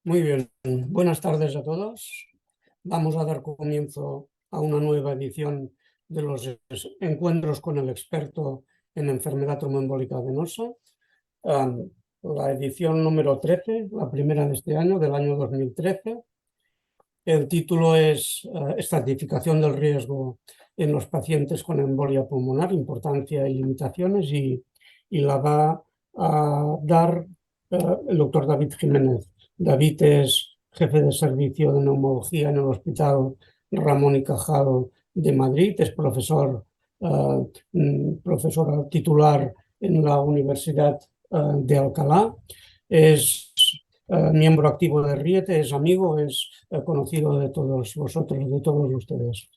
Muy bien, buenas tardes a todos. Vamos a dar comienzo a una nueva edición de los encuentros con el experto en enfermedad tromboembólica venosa. La edición número 13, la primera de este año, del año 2013. El título es Estratificación del riesgo en los pacientes con embolia pulmonar, importancia y limitaciones, y la va a dar el doctor David Jiménez. David es jefe de servicio de neumología en el Hospital Ramón y Cajal de Madrid, es profesor titular en la Universidad de Alcalá, es miembro activo de Riete, es amigo, es conocido de todos vosotros, de todos ustedes.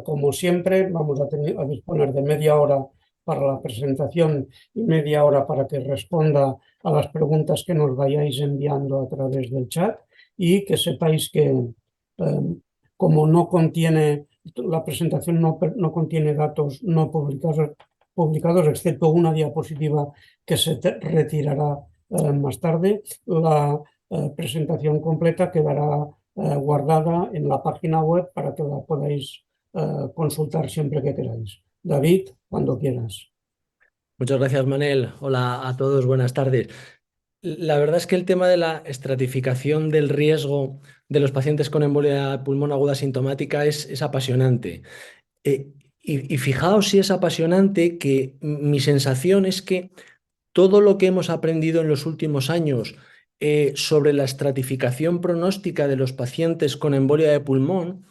Como siempre, vamos a disponer de media hora para la presentación y media hora para que responda a las preguntas que nos vayáis enviando a través del chat, y que sepáis que como no contiene, la presentación no contiene datos no publicados, excepto una diapositiva que se retirará más tarde, la presentación completa quedará guardada en la página web para que la podáis consultar siempre que queráis. David, cuando quieras. Muchas gracias, Manel. Hola a todos, buenas tardes. La verdad es que el tema de la estratificación del riesgo de los pacientes con embolia de pulmón aguda sintomática es apasionante. Eh, y fijaos si es apasionante que mi sensación es que todo lo que hemos aprendido en los últimos años sobre la estratificación pronóstica de los pacientes con embolia de pulmón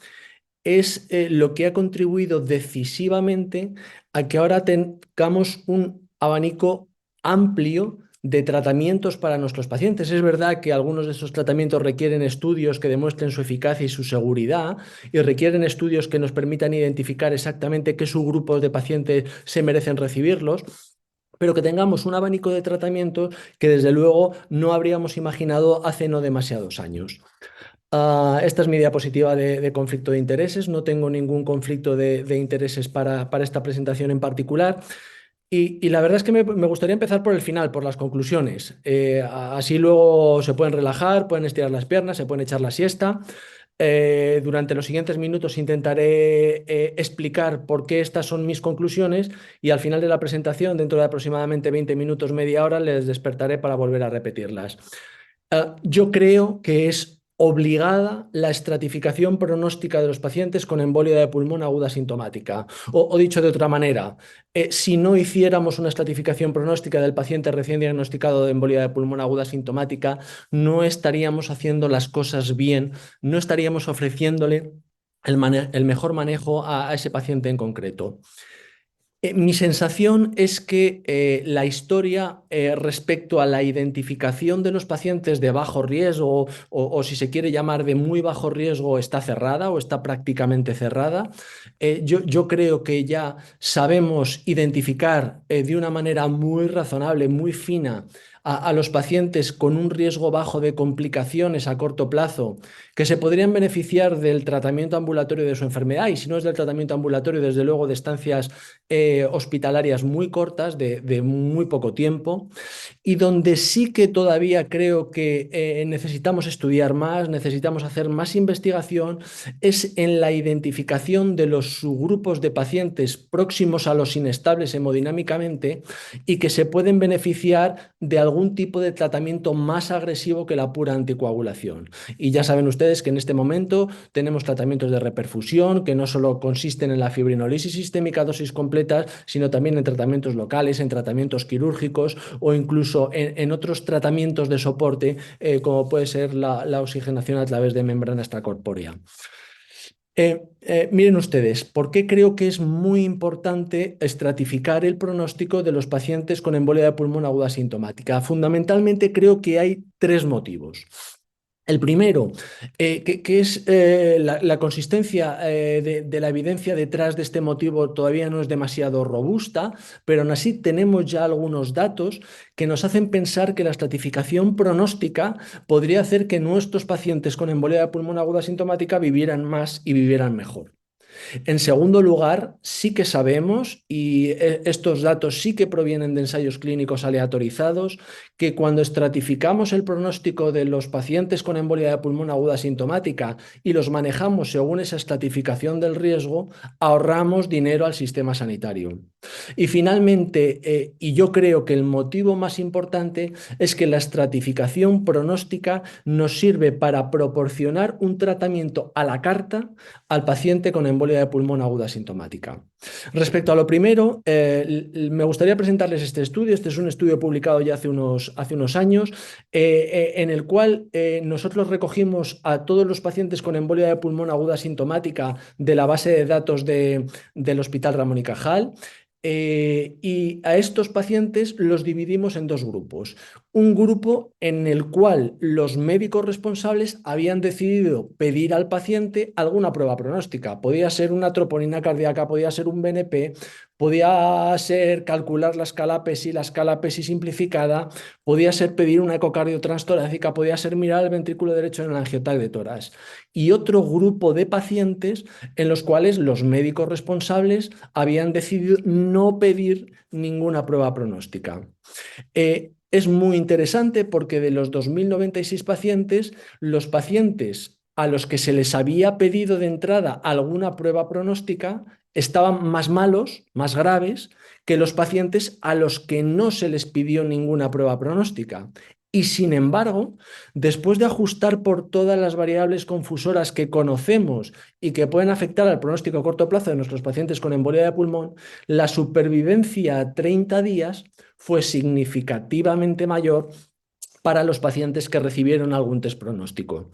es lo que ha contribuido decisivamente a que ahora tengamos un abanico amplio de tratamientos para nuestros pacientes. Es verdad que algunos de esos tratamientos requieren estudios que demuestren su eficacia y su seguridad, y requieren estudios que nos permitan identificar exactamente qué subgrupos de pacientes se merecen recibirlos, pero que tengamos un abanico de tratamientos que desde luego no habríamos imaginado hace no demasiados años. Esta es mi diapositiva de conflicto de intereses. No tengo ningún conflicto de intereses para esta presentación en particular. Y la verdad es que me gustaría empezar por el final, por las conclusiones. Así luego se pueden relajar, pueden estirar las piernas, se pueden echar la siesta. Durante los siguientes minutos intentaré explicar por qué estas son mis conclusiones, y al final de la presentación, dentro de aproximadamente 20 minutos, media hora, les despertaré para volver a repetirlas. Yo creo que es obligada la estratificación pronóstica de los pacientes con embolia de pulmón aguda sintomática. O dicho de otra manera, si no hiciéramos una estratificación pronóstica del paciente recién diagnosticado de embolia de pulmón aguda sintomática, no estaríamos haciendo las cosas bien, no estaríamos ofreciéndole el mejor manejo a ese paciente en concreto. Mi sensación es que la historia respecto a la identificación de los pacientes de bajo riesgo, o si se quiere llamar de muy bajo riesgo, está cerrada o está prácticamente cerrada. Yo creo que ya sabemos identificar de una manera muy razonable, muy fina, a los pacientes con un riesgo bajo de complicaciones a corto plazo, que se podrían beneficiar del tratamiento ambulatorio de su enfermedad, y si no es del tratamiento ambulatorio, desde luego de estancias hospitalarias muy cortas, de muy poco tiempo, y donde sí que todavía creo que necesitamos estudiar más, necesitamos hacer más investigación, es en la identificación de los subgrupos de pacientes próximos a los inestables hemodinámicamente y que se pueden beneficiar de algún tipo de tratamiento más agresivo que la pura anticoagulación. Y ya saben ustedes que en este momento tenemos tratamientos de reperfusión que no solo consisten en la fibrinolisis sistémica a dosis completas, sino también en tratamientos locales, en tratamientos quirúrgicos o incluso en otros tratamientos de soporte, como puede ser la oxigenación a través de membrana extracorpórea. Miren ustedes, ¿por qué creo que es muy importante estratificar el pronóstico de los pacientes con embolia de pulmón aguda sintomática? Fundamentalmente creo que hay tres motivos. El primero, que es la consistencia de la evidencia detrás de este motivo todavía no es demasiado robusta, pero aún así tenemos ya algunos datos que nos hacen pensar que la estratificación pronóstica podría hacer que nuestros pacientes con embolia de pulmón aguda sintomática vivieran más y vivieran mejor. En segundo lugar, sí que sabemos, y estos datos sí que provienen de ensayos clínicos aleatorizados, que cuando estratificamos el pronóstico de los pacientes con embolia de pulmón aguda sintomática y los manejamos según esa estratificación del riesgo, ahorramos dinero al sistema sanitario. Y finalmente, y yo creo que el motivo más importante es que la estratificación pronóstica nos sirve para proporcionar un tratamiento a la carta al paciente con embolia de pulmón aguda sintomática. Respecto a lo primero, me gustaría presentarles este estudio. Este es un estudio publicado ya hace unos años, en el cual nosotros recogimos a todos los pacientes con embolia de pulmón aguda sintomática de la base de datos del Hospital Ramón y Cajal. Y a estos pacientes los dividimos en dos grupos. Un grupo en el cual los médicos responsables habían decidido pedir al paciente alguna prueba pronóstica. Podía ser una troponina cardíaca, podía ser un BNP, podía ser calcular la escala PESI simplificada, podía ser pedir una ecocardio transtorácica, podía ser mirar el ventrículo derecho en el angiotac de tórax. Y otro grupo de pacientes en los cuales los médicos responsables habían decidido no pedir ninguna prueba pronóstica. Es muy interesante porque de los 2.096 pacientes, los pacientes a los que se les había pedido de entrada alguna prueba pronóstica estaban más malos, más graves, que los pacientes a los que no se les pidió ninguna prueba pronóstica. Y sin embargo, después de ajustar por todas las variables confusoras que conocemos y que pueden afectar al pronóstico a corto plazo de nuestros pacientes con embolia de pulmón, la supervivencia a 30 días fue significativamente mayor para los pacientes que recibieron algún test pronóstico.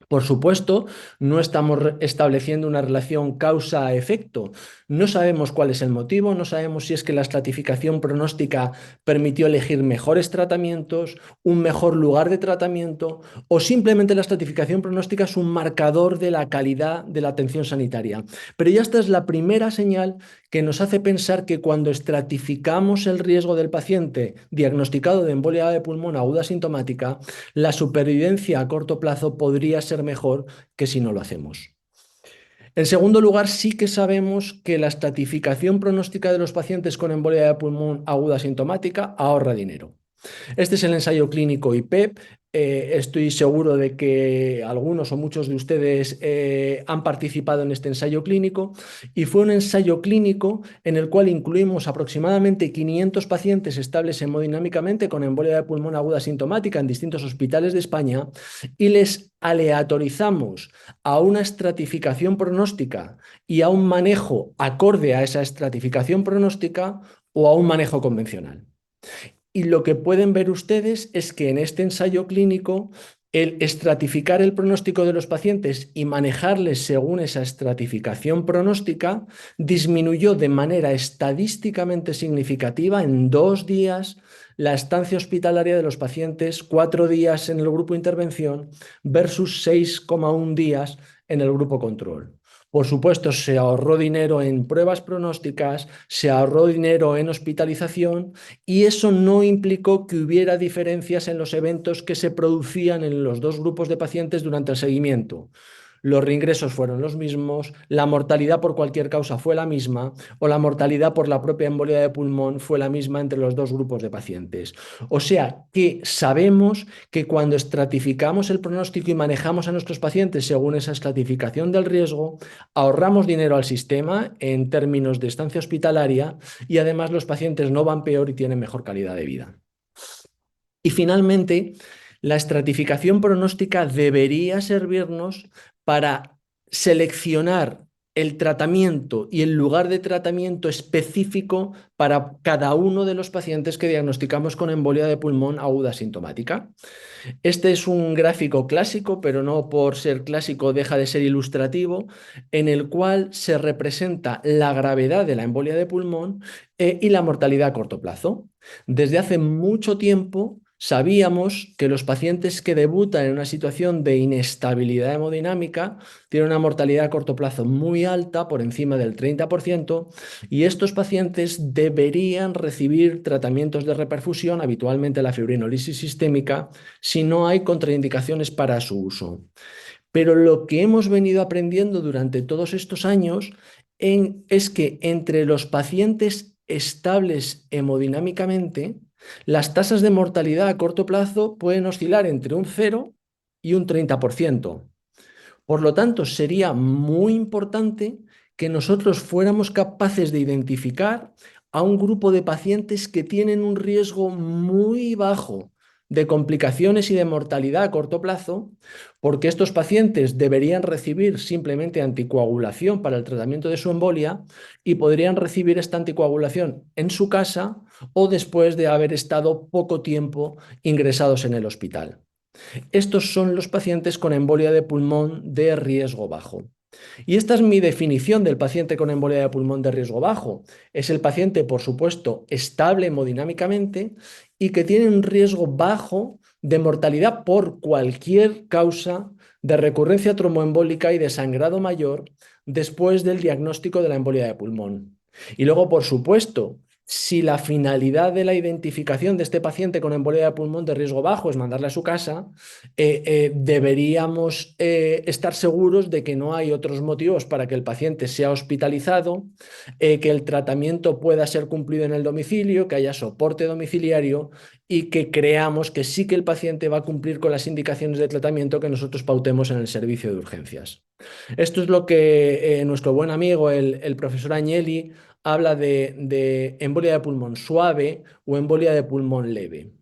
Por supuesto, no estamos estableciendo una relación causa-efecto. No sabemos cuál es el motivo, no sabemos si es que la estratificación pronóstica permitió elegir mejores tratamientos, un mejor lugar de tratamiento, o simplemente la estratificación pronóstica es un marcador de la calidad de la atención sanitaria. Pero ya esta es la primera señal que nos hace pensar que cuando estratificamos el riesgo del paciente diagnosticado de embolia de pulmón aguda sintomática, la supervivencia a corto plazo podría ser mejor que si no lo hacemos. En segundo lugar, sí que sabemos que la estratificación pronóstica de los pacientes con embolia de pulmón aguda sintomática ahorra dinero. Este es el ensayo clínico IPEP. Estoy seguro de que algunos o muchos de ustedes han participado en este ensayo clínico, y fue un ensayo clínico en el cual incluimos aproximadamente 500 pacientes estables hemodinámicamente con embolia de pulmón aguda sintomática en distintos hospitales de España y les aleatorizamos a una estratificación pronóstica y a un manejo acorde a esa estratificación pronóstica o a un manejo convencional. Y lo que pueden ver ustedes es que en este ensayo clínico, el estratificar el pronóstico de los pacientes y manejarles según esa estratificación pronóstica disminuyó de manera estadísticamente significativa en 2 días la estancia hospitalaria de los pacientes, 4 días en el grupo intervención versus 6,1 días en el grupo control. Por supuesto, se ahorró dinero en pruebas pronósticas, se ahorró dinero en hospitalización, y eso no implicó que hubiera diferencias en los eventos que se producían en los dos grupos de pacientes durante el seguimiento. Los reingresos fueron los mismos, la mortalidad por cualquier causa fue la misma, o la mortalidad por la propia embolia de pulmón fue la misma entre los dos grupos de pacientes. O sea que sabemos que cuando estratificamos el pronóstico y manejamos a nuestros pacientes según esa estratificación del riesgo, ahorramos dinero al sistema en términos de estancia hospitalaria, y además los pacientes no van peor y tienen mejor calidad de vida. Y finalmente, la estratificación pronóstica debería servirnos para seleccionar el tratamiento y el lugar de tratamiento específico para cada uno de los pacientes que diagnosticamos con embolia de pulmón aguda sintomática. Este es un gráfico clásico, pero no por ser clásico deja de ser ilustrativo, en el cual se representa la gravedad de la embolia de pulmón y la mortalidad a corto plazo. Desde hace mucho tiempo sabíamos que los pacientes que debutan en una situación de inestabilidad hemodinámica tienen una mortalidad a corto plazo muy alta, por encima del 30%, y estos pacientes deberían recibir tratamientos de reperfusión, habitualmente la fibrinolisis sistémica, si no hay contraindicaciones para su uso. Pero lo que hemos venido aprendiendo durante todos estos años es que entre los pacientes estables hemodinámicamente, las tasas de mortalidad a corto plazo pueden oscilar entre un 0 y un 30%. Por lo tanto, sería muy importante que nosotros fuéramos capaces de identificar a un grupo de pacientes que tienen un riesgo muy bajo de complicaciones y de mortalidad a corto plazo, porque estos pacientes deberían recibir simplemente anticoagulación para el tratamiento de su embolia y podrían recibir esta anticoagulación en su casa o después de haber estado poco tiempo ingresados en el hospital. Estos son los pacientes con embolia de pulmón de riesgo bajo. Y esta es mi definición del paciente con embolia de pulmón de riesgo bajo. Es el paciente, por supuesto, estable hemodinámicamente y que tiene un riesgo bajo de mortalidad por cualquier causa de recurrencia tromboembólica y de sangrado mayor después del diagnóstico de la embolia de pulmón. Y luego, por supuesto, si la finalidad de la identificación de este paciente con embolia de pulmón de riesgo bajo es mandarle a su casa, deberíamos estar seguros de que no hay otros motivos para que el paciente sea hospitalizado, que el tratamiento pueda ser cumplido en el domicilio, que haya soporte domiciliario y que creamos que sí que el paciente va a cumplir con las indicaciones de tratamiento que nosotros pautemos en el servicio de urgencias. Esto es lo que nuestro buen amigo, el profesor Agnelli, habla de embolia de pulmón suave o embolia de pulmón leve.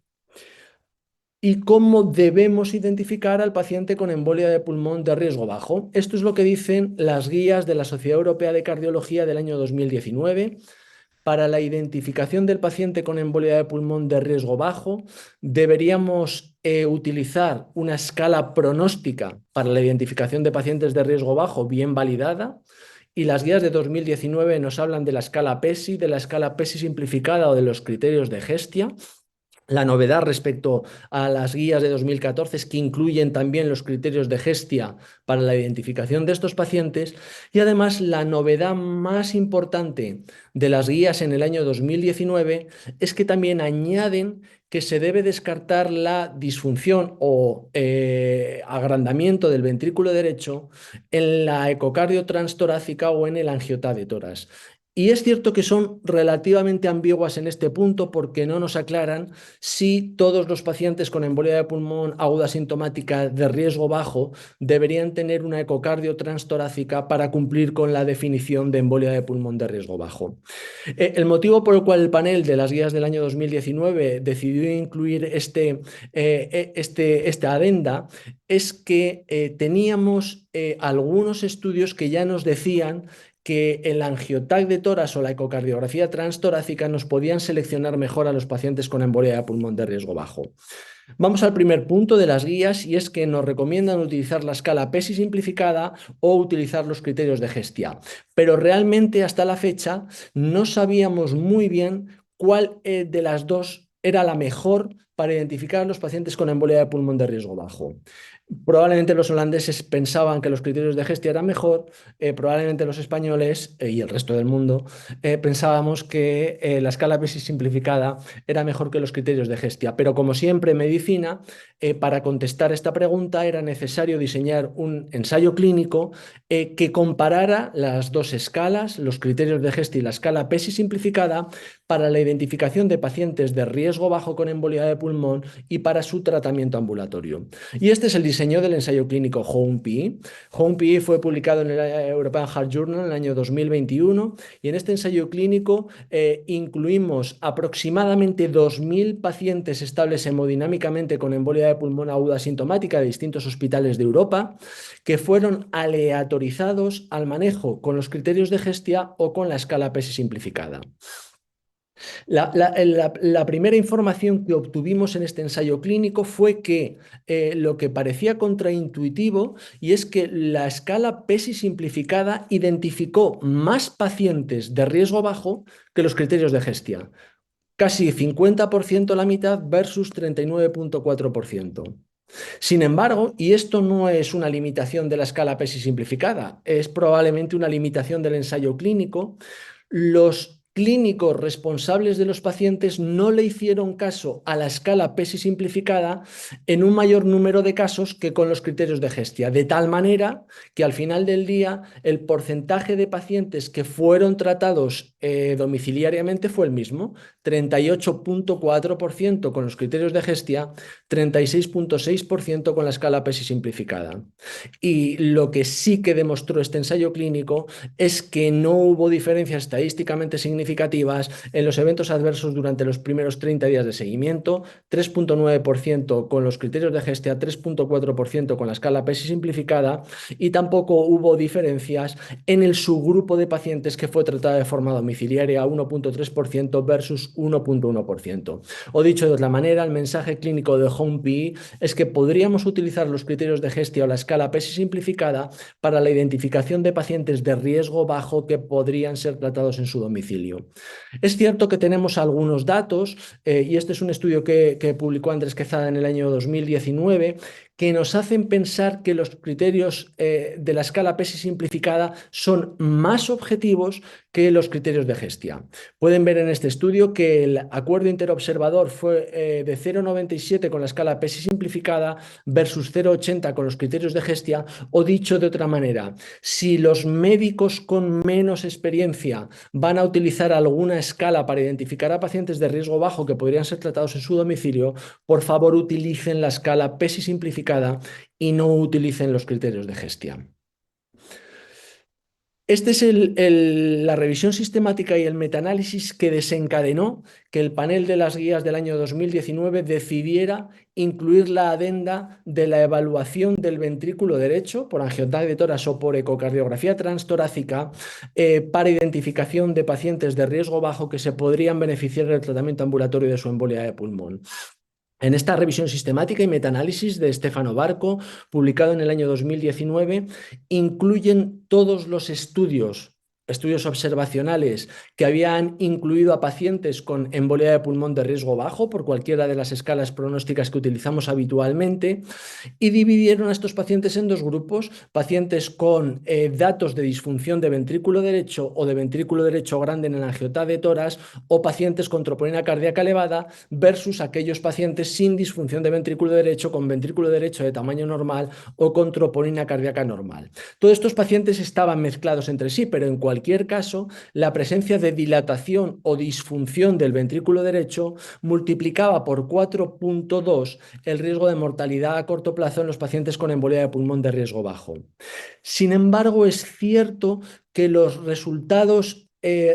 ¿Y cómo debemos identificar al paciente con embolia de pulmón de riesgo bajo? Esto es lo que dicen las guías de la Sociedad Europea de Cardiología del año 2019. Para la identificación del paciente con embolia de pulmón de riesgo bajo, deberíamos utilizar una escala pronóstica para la identificación de pacientes de riesgo bajo bien validada. Y las guías de 2019 nos hablan de la escala PESI, de la escala PESI simplificada o de los criterios de Hestia. La novedad respecto a las guías de 2014 es que incluyen también los criterios de Hestia para la identificación de estos pacientes y además la novedad más importante de las guías en el año 2019 es que también añaden que se debe descartar la disfunción o agrandamiento del ventrículo derecho en la ecocardio transtorácica o en el angiotá de tórax. Y es cierto que son relativamente ambiguas en este punto porque no nos aclaran si todos los pacientes con embolia de pulmón aguda sintomática de riesgo bajo deberían tener una ecocardio transtorácica para cumplir con la definición de embolia de pulmón de riesgo bajo. El motivo por el cual el panel de las guías del año 2019 decidió incluir esta adenda es que teníamos algunos estudios que ya nos decían que el angiotac de tórax o la ecocardiografía transtorácica nos podían seleccionar mejor a los pacientes con embolia de pulmón de riesgo bajo. Vamos al primer punto de las guías y es que nos recomiendan utilizar la escala PESI simplificada o utilizar los criterios de Hestia. Pero realmente hasta la fecha no sabíamos muy bien cuál de las dos era la mejor para identificar a los pacientes con embolia de pulmón de riesgo bajo. Probablemente los holandeses pensaban que los criterios de Hestia eran mejor, probablemente los españoles y el resto del mundo pensábamos que la escala PESI simplificada era mejor que los criterios de Hestia. Pero como siempre en medicina, para contestar esta pregunta era necesario diseñar un ensayo clínico que comparara las dos escalas, los criterios de Hestia y la escala PESI simplificada, para la identificación de pacientes de riesgo bajo con embolia de pulmón y para su tratamiento ambulatorio. Y este es el diseño del ensayo clínico HOME-PE. HOME-PE fue publicado en el European Heart Journal en el año 2021 y en este ensayo clínico incluimos aproximadamente 2.000 pacientes estables hemodinámicamente con embolia de pulmón aguda sintomática de distintos hospitales de Europa que fueron aleatorizados al manejo con los criterios de Hestia o con la escala PESI simplificada. La primera información que obtuvimos en este ensayo clínico fue que lo que parecía contraintuitivo y es que la escala PESI simplificada identificó más pacientes de riesgo bajo que los criterios de Hestia. Casi 50% la mitad versus 39,4%. Sin embargo, y esto no es una limitación de la escala PESI simplificada, es probablemente una limitación del ensayo clínico, los clínicos responsables de los pacientes no le hicieron caso a la escala PESI simplificada en un mayor número de casos que con los criterios de Hestia, de tal manera que al final del día el porcentaje de pacientes que fueron tratados domiciliariamente fue el mismo, 38,4% con los criterios de Hestia, 36,6% con la escala PESI simplificada. Y lo que sí que demostró este ensayo clínico es que no hubo diferencias estadísticamente significativas en los eventos adversos durante los primeros 30 días de seguimiento, 3,9% con los criterios de Hestia, 3,4% con la escala PESI simplificada, y tampoco hubo diferencias en el subgrupo de pacientes que fue tratado de forma domiciliaria, 1,3% versus 1,1%. O dicho de otra manera, el mensaje clínico de HOME-PE es que podríamos utilizar los criterios de Hestia o la escala PESI simplificada para la identificación de pacientes de riesgo bajo que podrían ser tratados en su domicilio. Es cierto que tenemos algunos datos, y este es un estudio que publicó Andrés Quezada en el año 2019, que nos hacen pensar que los criterios de la escala PESI simplificada son más objetivos que los criterios de Hestia. Pueden ver en este estudio que el acuerdo interobservador fue de 0,97 con la escala PESI simplificada versus 0,80 con los criterios de Hestia, o dicho de otra manera, si los médicos con menos experiencia van a utilizar alguna escala para identificar a pacientes de riesgo bajo que podrían ser tratados en su domicilio, por favor utilicen la escala PESI simplificada y no utilicen los criterios de Hestia. Esta es la revisión sistemática y el metaanálisis que desencadenó que el panel de las guías del año 2019 decidiera incluir la adenda de la evaluación del ventrículo derecho por angiografía de tórax o por ecocardiografía transtorácica para identificación de pacientes de riesgo bajo que se podrían beneficiar del tratamiento ambulatorio de su embolia de pulmón. En esta revisión sistemática y metaanálisis de Stefano Barco, publicado en el año 2019, incluyen todos los estudios observacionales que habían incluido a pacientes con embolia de pulmón de riesgo bajo por cualquiera de las escalas pronósticas que utilizamos habitualmente, y dividieron a estos pacientes en dos grupos: pacientes con datos de disfunción de ventrículo derecho o de ventrículo derecho grande en el angiografía de tórax, o pacientes con troponina cardíaca elevada versus aquellos pacientes sin disfunción de ventrículo derecho, con ventrículo derecho de tamaño normal o con troponina cardíaca normal. Todos estos pacientes estaban mezclados entre sí, pero en cualquier caso, la presencia de dilatación o disfunción del ventrículo derecho multiplicaba por 4,2 el riesgo de mortalidad a corto plazo en los pacientes con embolia de pulmón de riesgo bajo. Sin embargo, es cierto que los resultados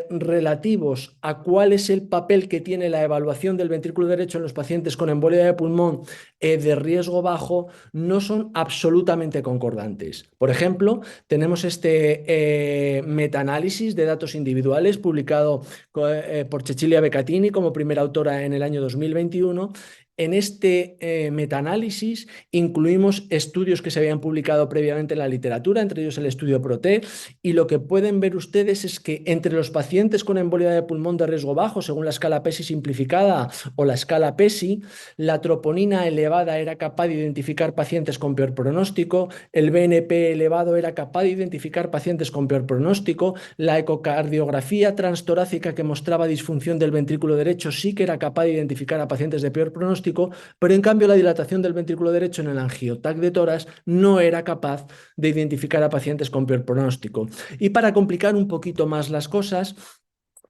relativos a cuál es el papel que tiene la evaluación del ventrículo derecho en los pacientes con embolia de pulmón de riesgo bajo no son absolutamente concordantes. Por ejemplo, tenemos este metaanálisis de datos individuales publicado por Cecilia Beccatini como primera autora en el año 2021. En este metaanálisis incluimos estudios que se habían publicado previamente en la literatura, entre ellos el estudio PROTECT, y lo que pueden ver ustedes es que entre los pacientes con embolia de pulmón de riesgo bajo, según la escala PESI simplificada o la escala PESI, la troponina elevada era capaz de identificar pacientes con peor pronóstico, el BNP elevado era capaz de identificar pacientes con peor pronóstico, la ecocardiografía transtorácica que mostraba disfunción del ventrículo derecho sí que era capaz de identificar a pacientes de peor pronóstico, pero en cambio la dilatación del ventrículo derecho en el angiotac de tórax no era capaz de identificar a pacientes con peor pronóstico. Y para complicar un poquito más las cosas,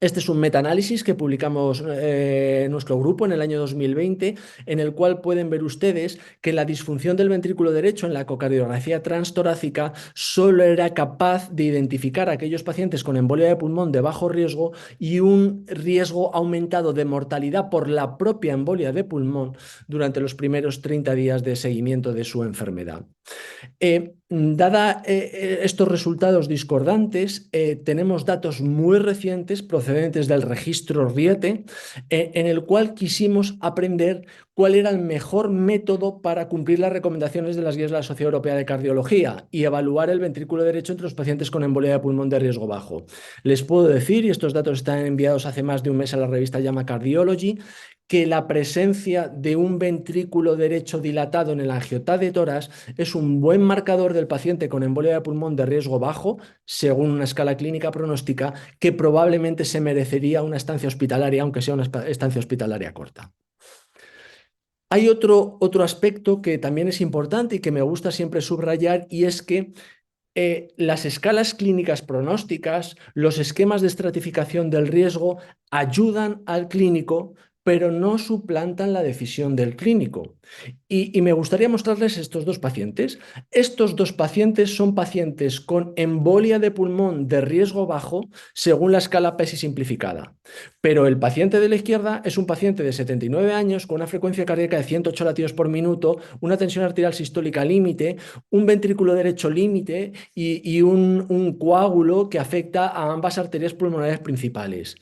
este es un metaanálisis que publicamos en nuestro grupo en el año 2020, en el cual pueden ver ustedes que la disfunción del ventrículo derecho en la ecocardiografía transtorácica solo era capaz de identificar a aquellos pacientes con embolia de pulmón de bajo riesgo y un riesgo aumentado de mortalidad por la propia embolia de pulmón durante los primeros 30 días de seguimiento de su enfermedad. Dada estos resultados discordantes, tenemos datos muy recientes procedentes del registro RIETE, en el cual quisimos aprender cuál era el mejor método para cumplir las recomendaciones de las guías de la Sociedad Europea de Cardiología y evaluar el ventrículo derecho entre los pacientes con embolia de pulmón de riesgo bajo. Les puedo decir, y estos datos están enviados hace más de un mes a la revista JAMA Cardiology, que la presencia de un ventrículo derecho dilatado en el angiotá de tórax es un buen marcador del paciente con embolia de pulmón de riesgo bajo, según una escala clínica pronóstica, que probablemente se merecería una estancia hospitalaria, aunque sea una estancia hospitalaria corta. Hay otro aspecto que también es importante y que me gusta siempre subrayar, y es que las escalas clínicas pronósticas, los esquemas de estratificación del riesgo ayudan al clínico, pero no suplantan la decisión del clínico. Y me gustaría mostrarles estos dos pacientes. Estos dos pacientes son pacientes con embolia de pulmón de riesgo bajo según la escala PESI simplificada. Pero el paciente de la izquierda es un paciente de 79 años con una frecuencia cardíaca de 108 latidos por minuto, una tensión arterial sistólica límite, un ventrículo derecho límite y un coágulo que afecta a ambas arterias pulmonares principales.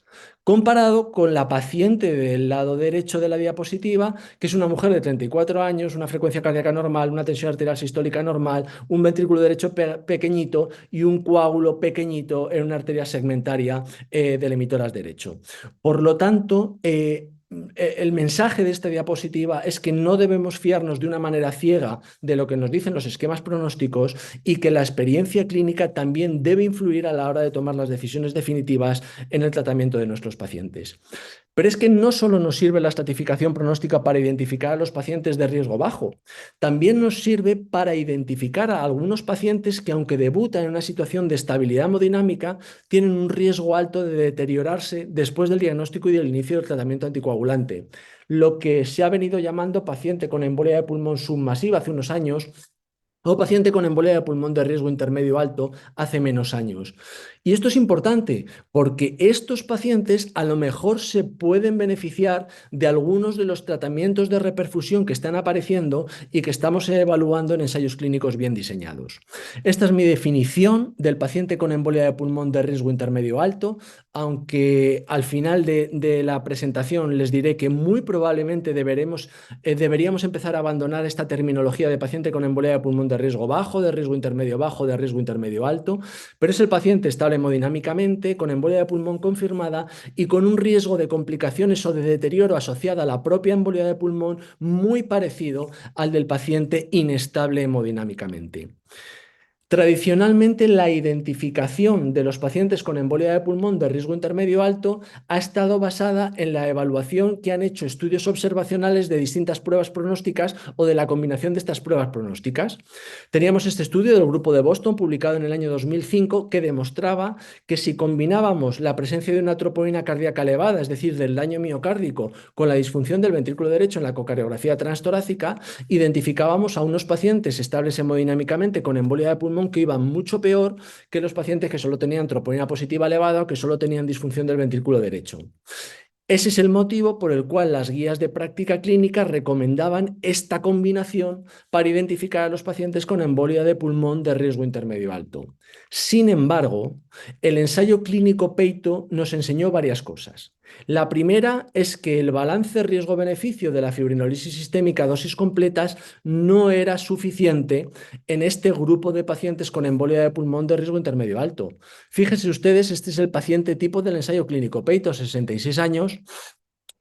Comparado con la paciente del lado derecho de la diapositiva, que es una mujer de 34 años, una frecuencia cardíaca normal, una tensión arterial sistólica normal, un ventrículo derecho pequeñito y un coágulo pequeñito en una arteria segmentaria del emitoras derecho. Por lo tanto, el mensaje de esta diapositiva es que no debemos fiarnos de una manera ciega de lo que nos dicen los esquemas pronósticos y que la experiencia clínica también debe influir a la hora de tomar las decisiones definitivas en el tratamiento de nuestros pacientes. Pero es que no solo nos sirve la estratificación pronóstica para identificar a los pacientes de riesgo bajo, también nos sirve para identificar a algunos pacientes que, aunque debutan en una situación de estabilidad hemodinámica, tienen un riesgo alto de deteriorarse después del diagnóstico y del inicio del tratamiento anticoagulante, lo que se ha venido llamando paciente con embolia de pulmón submasiva hace unos años o paciente con embolia de pulmón de riesgo intermedio alto hace menos años. Y esto es importante porque estos pacientes a lo mejor se pueden beneficiar de algunos de los tratamientos de reperfusión que están apareciendo y que estamos evaluando en ensayos clínicos bien diseñados. Esta es mi definición del paciente con embolia de pulmón de riesgo intermedio alto, aunque al final de la presentación les diré que muy probablemente deberíamos empezar a abandonar esta terminología de paciente con embolia de pulmón de riesgo bajo, de riesgo intermedio bajo, de riesgo intermedio alto, pero es el paciente estable hemodinámicamente, con embolia de pulmón confirmada y con un riesgo de complicaciones o de deterioro asociada a la propia embolia de pulmón muy parecido al del paciente inestable hemodinámicamente. Tradicionalmente, la identificación de los pacientes con embolia de pulmón de riesgo intermedio alto ha estado basada en la evaluación que han hecho estudios observacionales de distintas pruebas pronósticas o de la combinación de estas pruebas pronósticas. Teníamos este estudio del grupo de Boston, publicado en el año 2005, que demostraba que si combinábamos la presencia de una troponina cardíaca elevada, es decir, del daño miocárdico, con la disfunción del ventrículo derecho en la ecocardiografía transtorácica, identificábamos a unos pacientes estables hemodinámicamente con embolia de pulmón que iban mucho peor que los pacientes que solo tenían troponina positiva elevada o que solo tenían disfunción del ventrículo derecho. Ese es el motivo por el cual las guías de práctica clínica recomendaban esta combinación para identificar a los pacientes con embolia de pulmón de riesgo intermedio alto. Sin embargo, el ensayo clínico Peito nos enseñó varias cosas. La primera es que el balance riesgo-beneficio de la fibrinolisis sistémica a dosis completas no era suficiente en este grupo de pacientes con embolia de pulmón de riesgo intermedio alto. Fíjense ustedes, este es el paciente tipo del ensayo clínico Peito, 66 años,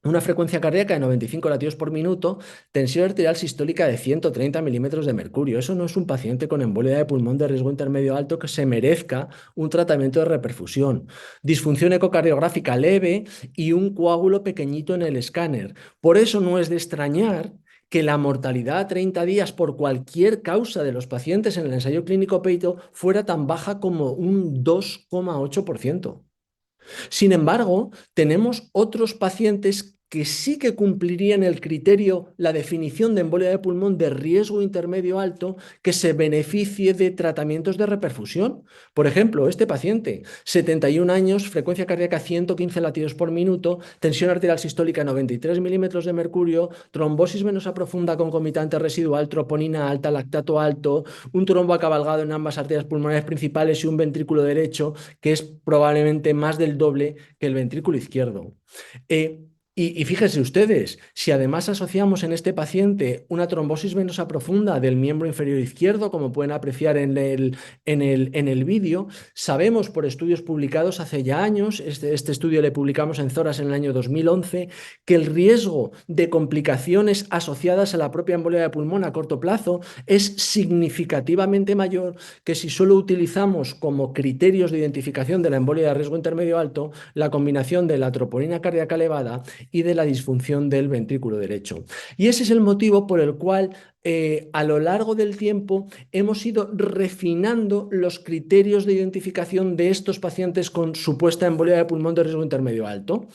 una frecuencia cardíaca de 95 latidos por minuto, tensión arterial sistólica de 130 milímetros de mercurio. Eso no es un paciente con embolia de pulmón de riesgo intermedio alto que se merezca un tratamiento de reperfusión. Disfunción ecocardiográfica leve y un coágulo pequeñito en el escáner. Por eso no es de extrañar que la mortalidad a 30 días por cualquier causa de los pacientes en el ensayo clínico Peito fuera tan baja como un 2,8%. Sin embargo, tenemos otros pacientes que sí que cumplirían el criterio, la definición de embolia de pulmón de riesgo intermedio alto, que se beneficie de tratamientos de reperfusión. Por ejemplo, este paciente, 71 años, frecuencia cardíaca 115 latidos por minuto, tensión arterial sistólica 93 milímetros de mercurio, trombosis venosa profunda concomitante residual, troponina alta, lactato alto, un trombo acabalgado en ambas arterias pulmonares principales y un ventrículo derecho que es probablemente más del doble que el ventrículo izquierdo. Y fíjense ustedes, si además asociamos en este paciente una trombosis venosa profunda del miembro inferior izquierdo, como pueden apreciar en el vídeo, sabemos por estudios publicados hace ya años, este estudio le publicamos en Thorax en el año 2011, que el riesgo de complicaciones asociadas a la propia embolia de pulmón a corto plazo es significativamente mayor que si solo utilizamos como criterios de identificación de la embolia de riesgo intermedio alto la combinación de la troponina cardíaca elevada y de la disfunción del ventrículo derecho. Y ese es el motivo por el cual a lo largo del tiempo hemos ido refinando los criterios de identificación de estos pacientes con supuesta embolia de pulmón de riesgo intermedio alto.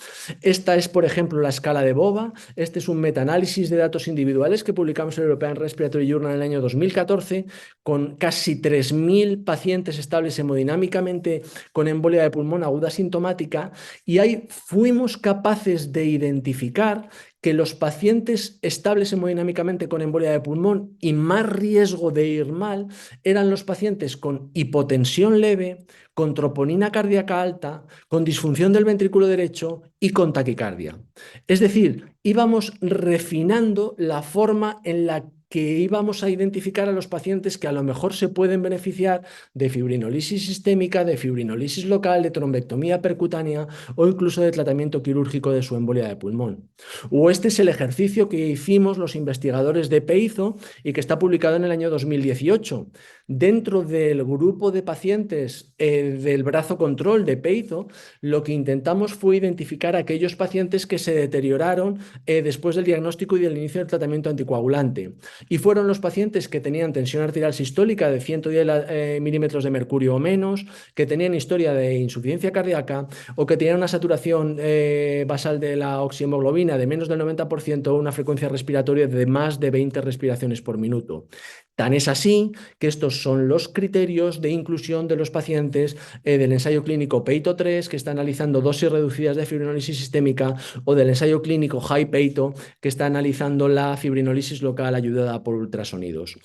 Esta es, por ejemplo, la escala de BOVA. Este es un metaanálisis de datos individuales que publicamos en el European Respiratory Journal en el año 2014 con casi 3.000 pacientes estables hemodinámicamente con embolia de pulmón aguda sintomática, y ahí fuimos capaces de identificar que los pacientes estables hemodinámicamente con embolia de pulmón y más riesgo de ir mal eran los pacientes con hipotensión leve, con troponina cardíaca alta, con disfunción del ventrículo derecho y con taquicardia. Es decir, íbamos refinando la forma en la que íbamos a identificar a los pacientes que a lo mejor se pueden beneficiar de fibrinolisis sistémica, de fibrinolisis local, de trombectomía percutánea o incluso de tratamiento quirúrgico de su embolia de pulmón. O este es el ejercicio que hicimos los investigadores de PEIZO y que está publicado en el año 2018. Dentro del grupo de pacientes del brazo control de PEIZO, lo que intentamos fue identificar a aquellos pacientes que se deterioraron después del diagnóstico y del inicio del tratamiento anticoagulante. Y fueron los pacientes que tenían tensión arterial sistólica de 110 milímetros de mercurio o menos, que tenían historia de insuficiencia cardíaca o que tenían una saturación basal de la oxihemoglobina de menos del 90% o una frecuencia respiratoria de más de 20 respiraciones por minuto. Tan es así que estos son los criterios de inclusión de los pacientes del ensayo clínico PEITO 3, que está analizando dosis reducidas de fibrinolisis sistémica, o del ensayo clínico HIGH PEITO, que está analizando la fibrinolisis local ayudada por ultrasonidos.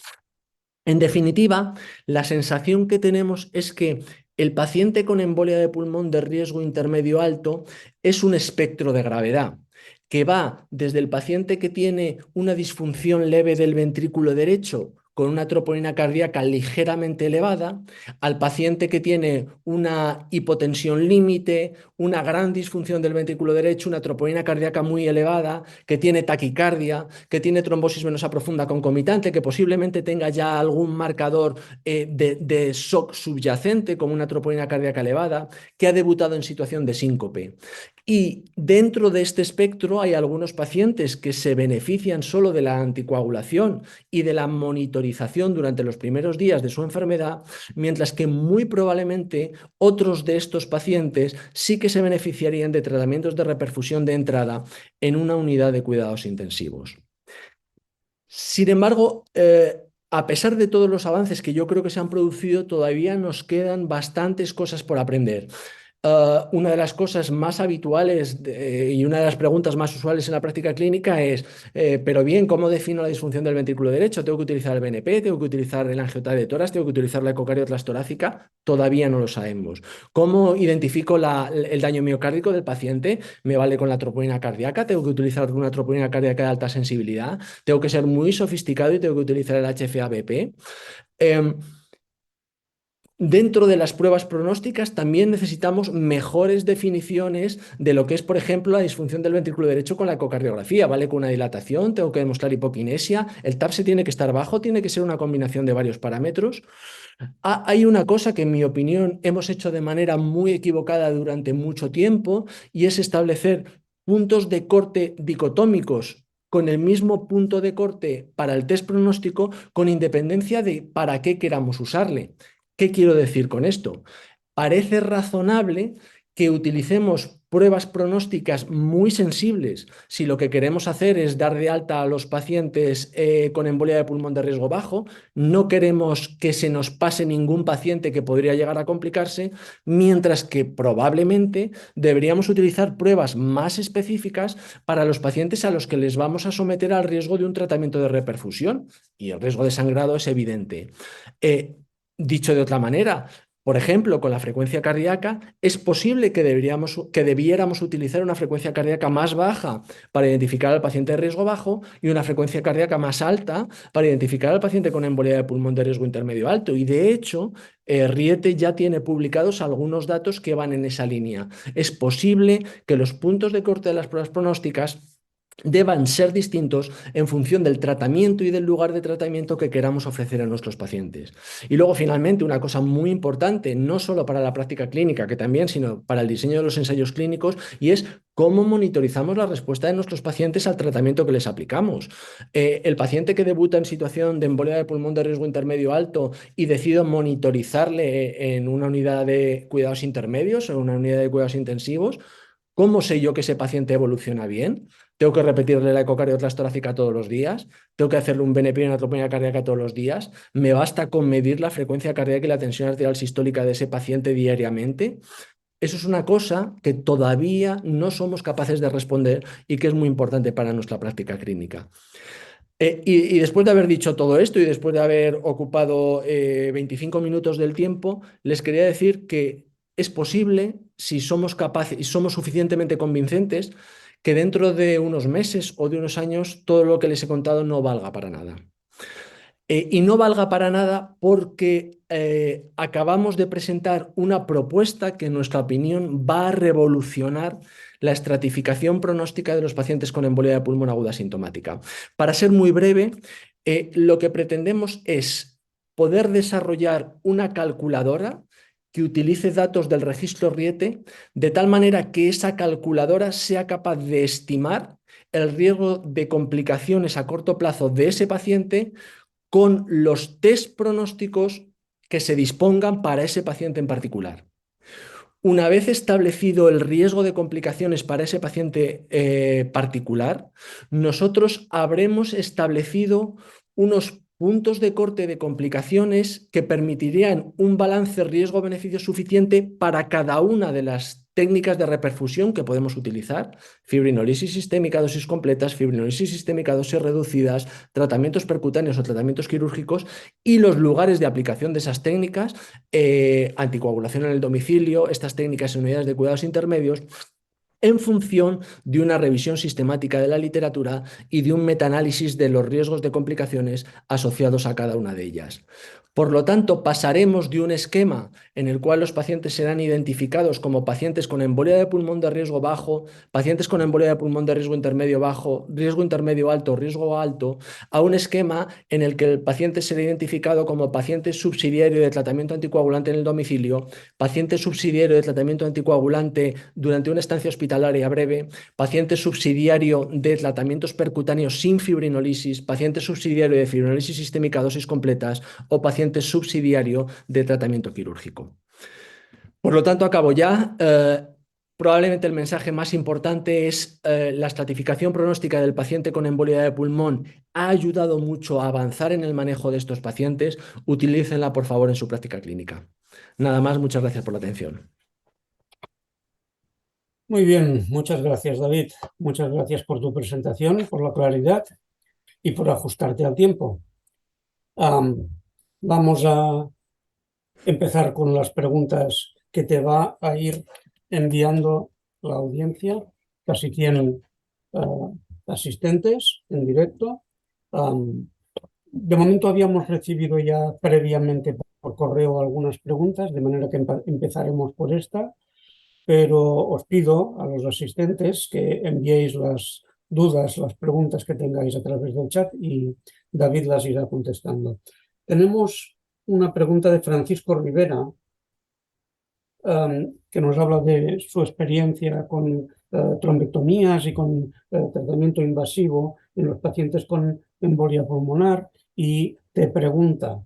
En definitiva, la sensación que tenemos es que el paciente con embolia de pulmón de riesgo intermedio alto es un espectro de gravedad que va desde el paciente que tiene una disfunción leve del ventrículo derecho con una troponina cardíaca ligeramente elevada, al paciente que tiene una hipotensión límite, una gran disfunción del ventrículo derecho, una troponina cardíaca muy elevada, que tiene taquicardia, que tiene trombosis venosa profunda concomitante, que posiblemente tenga ya algún marcador de shock subyacente, como una troponina cardíaca elevada, que ha debutado en situación de síncope. Y dentro de este espectro hay algunos pacientes que se benefician solo de la anticoagulación y de la monitorización durante los primeros días de su enfermedad, mientras que muy probablemente otros de estos pacientes sí que se beneficiarían de tratamientos de reperfusión de entrada en una unidad de cuidados intensivos. Sin embargo, a pesar de todos los avances que yo creo que se han producido, todavía nos quedan bastantes cosas por aprender. Una de las cosas más habituales y una de las preguntas más usuales en la práctica clínica es, pero bien, ¿cómo defino la disfunción del ventrículo derecho? ¿Tengo que utilizar el BNP? ¿Tengo que utilizar el angiotaque de tórax? ¿Tengo que utilizar la ecocardiografía torácica? Todavía no lo sabemos. ¿Cómo identifico el daño miocárdico del paciente? ¿Me vale con la troponina cardíaca? ¿Tengo que utilizar una troponina cardíaca de alta sensibilidad? ¿Tengo que ser muy sofisticado y tengo que utilizar el HFA-BP? Dentro de las pruebas pronósticas también necesitamos mejores definiciones de lo que es, por ejemplo, la disfunción del ventrículo derecho con la ecocardiografía. ¿Vale con una dilatación? ¿Tengo que demostrar hipoquinesia? ¿El TAPSE tiene que estar bajo? ¿Tiene que ser una combinación de varios parámetros? Hay una cosa que, en mi opinión, hemos hecho de manera muy equivocada durante mucho tiempo, y es establecer puntos de corte dicotómicos con el mismo punto de corte para el test pronóstico, con independencia de para qué queramos usarle. ¿Qué quiero decir con esto? Parece razonable que utilicemos pruebas pronósticas muy sensibles si lo que queremos hacer es dar de alta a los pacientes con embolia de pulmón de riesgo bajo. No queremos que se nos pase ningún paciente que podría llegar a complicarse, mientras que probablemente deberíamos utilizar pruebas más específicas para los pacientes a los que les vamos a someter al riesgo de un tratamiento de reperfusión, y el riesgo de sangrado es evidente. Dicho de otra manera, Por ejemplo, con la frecuencia cardíaca, es posible que debiéramos utilizar una frecuencia cardíaca más baja para identificar al paciente de riesgo bajo y una frecuencia cardíaca más alta para identificar al paciente con embolia de pulmón de riesgo intermedio alto. Y de hecho, Riete ya tiene publicados algunos datos que van en esa línea. Es posible que los puntos de corte de las pruebas pronósticas deban ser distintos en función del tratamiento y del lugar de tratamiento que queramos ofrecer a nuestros pacientes. Y luego, finalmente, una cosa muy importante, no solo para la práctica clínica, que también, sino para el diseño de los ensayos clínicos, y es cómo monitorizamos la respuesta de nuestros pacientes al tratamiento que les aplicamos. El paciente que debuta en situación de embolia de pulmón de riesgo intermedio alto y decido monitorizarle en una unidad de cuidados intermedios o en una unidad de cuidados intensivos, ¿cómo sé yo que ese paciente evoluciona bien? ¿Tengo que repetirle la ecocardiografía torácica todos los días? ¿Tengo que hacerle un BNP y una troponina cardíaca todos los días? ¿Me basta con medir la frecuencia cardíaca y la tensión arterial sistólica de ese paciente diariamente? Eso es una cosa que todavía no somos capaces de responder y que es muy importante para nuestra práctica clínica. Y después de haber dicho todo esto y después de haber ocupado 25 minutos del tiempo, les quería decir que es posible, si somos capaces y somos suficientemente convincentes, que dentro de unos meses o de unos años todo lo que les he contado no valga para nada. Y no valga para nada porque acabamos de presentar una propuesta que, en nuestra opinión, va a revolucionar la estratificación pronóstica de los pacientes con embolia de pulmón aguda sintomática. Para ser muy breve, lo que pretendemos es poder desarrollar una calculadora que utilice datos del registro Riete de tal manera que esa calculadora sea capaz de estimar el riesgo de complicaciones a corto plazo de ese paciente con los test pronósticos que se dispongan para ese paciente en particular. Una vez establecido el riesgo de complicaciones para ese paciente particular, nosotros habremos establecido unos puntos de corte de complicaciones que permitirían un balance riesgo-beneficio suficiente para cada una de las técnicas de reperfusión que podemos utilizar: fibrinolisis sistémica, dosis completas, fibrinolisis sistémica, dosis reducidas, tratamientos percutáneos o tratamientos quirúrgicos, y los lugares de aplicación de esas técnicas, anticoagulación en el domicilio, estas técnicas en unidades de cuidados intermedios, en función de una revisión sistemática de la literatura y de un metaanálisis de los riesgos de complicaciones asociados a cada una de ellas. Por lo tanto, pasaremos de un esquema en el cual los pacientes serán identificados como pacientes con embolia de pulmón de riesgo bajo, pacientes con embolia de pulmón de riesgo intermedio bajo, riesgo intermedio alto, riesgo alto, a un esquema en el que el paciente será identificado como paciente subsidiario de tratamiento anticoagulante en el domicilio, paciente subsidiario de tratamiento anticoagulante durante una estancia hospitalaria breve, paciente subsidiario de tratamientos percutáneos sin fibrinolisis, paciente subsidiario de fibrinolisis sistémica dosis completas o paciente subsidiario de tratamiento quirúrgico. Por lo tanto, acabo ya. Probablemente el mensaje más importante es la estratificación pronóstica del paciente con embolia de pulmón ha ayudado mucho a avanzar en el manejo de estos pacientes. Utilícenla, por favor, en su práctica clínica. Nada más, muchas gracias por la atención. Muy bien, muchas gracias, David. Muchas gracias por tu presentación, por la claridad y por ajustarte al tiempo. Vamos a empezar con las preguntas que te va a ir enviando la audiencia, casi 100 asistentes en directo. De momento habíamos recibido ya previamente por correo algunas preguntas, de manera que empezaremos por esta, pero os pido a los asistentes que enviéis las dudas, las preguntas que tengáis a través del chat y David las irá contestando. Tenemos una pregunta de Francisco Rivera, que nos habla de su experiencia con trombectomías y con tratamiento invasivo en los pacientes con embolia pulmonar, y te pregunta,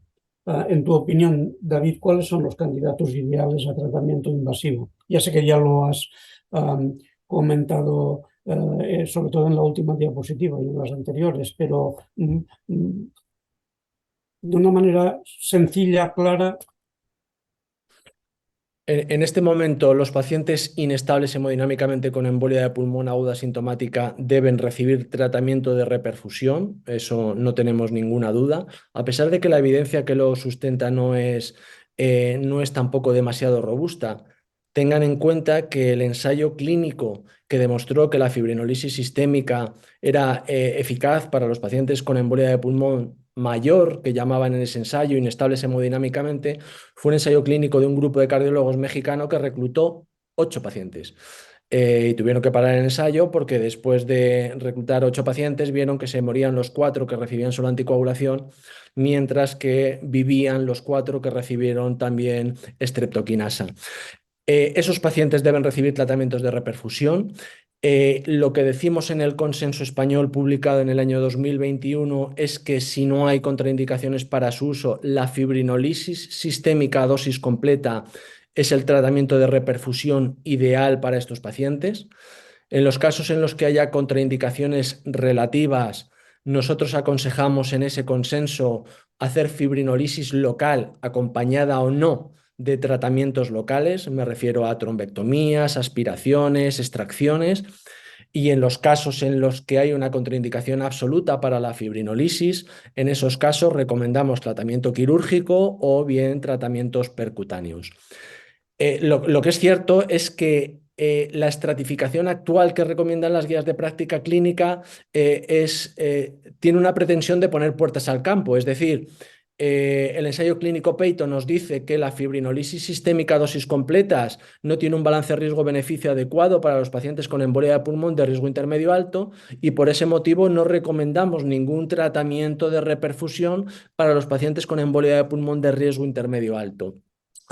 en tu opinión, David, ¿cuáles son los candidatos ideales a tratamiento invasivo? Ya sé que ya lo has comentado, sobre todo en la última diapositiva y en las anteriores, pero de una manera sencilla, clara. En este momento, los pacientes inestables hemodinámicamente con embolia de pulmón aguda sintomática deben recibir tratamiento de reperfusión, eso no tenemos ninguna duda, a pesar de que la evidencia que lo sustenta no es no es tampoco demasiado robusta. Tengan en cuenta que el ensayo clínico que demostró que la fibrinolisis sistémica era eficaz para los pacientes con embolia de pulmón mayor, que llamaban en ese ensayo inestables hemodinámicamente, fue un ensayo clínico de un grupo de cardiólogos mexicano que reclutó 8 pacientes. Y tuvieron que parar el ensayo porque después de reclutar 8 pacientes vieron que se morían los 4 que recibían solo anticoagulación, mientras que vivían los 4 que recibieron también streptokinasa. Esos pacientes deben recibir tratamientos de reperfusión. Lo que decimos en el consenso español publicado en el año 2021 es que si no hay contraindicaciones para su uso, la fibrinolisis sistémica a dosis completa es el tratamiento de reperfusión ideal para estos pacientes. En los casos en los que haya contraindicaciones relativas, nosotros aconsejamos en ese consenso hacer fibrinolisis local acompañada o no de tratamientos locales, me refiero a trombectomías, aspiraciones, extracciones, y en los casos en los que hay una contraindicación absoluta para la fibrinolisis, en esos casos recomendamos tratamiento quirúrgico o bien tratamientos percutáneos. Lo que es cierto es que la estratificación actual que recomiendan las guías de práctica clínica tiene una pretensión de poner puertas al campo, es decir, el ensayo clínico Peito nos dice que la fibrinolisis sistémica a dosis completas no tiene un balance riesgo-beneficio adecuado para los pacientes con embolia de pulmón de riesgo intermedio alto y por ese motivo no recomendamos ningún tratamiento de reperfusión para los pacientes con embolia de pulmón de riesgo intermedio alto.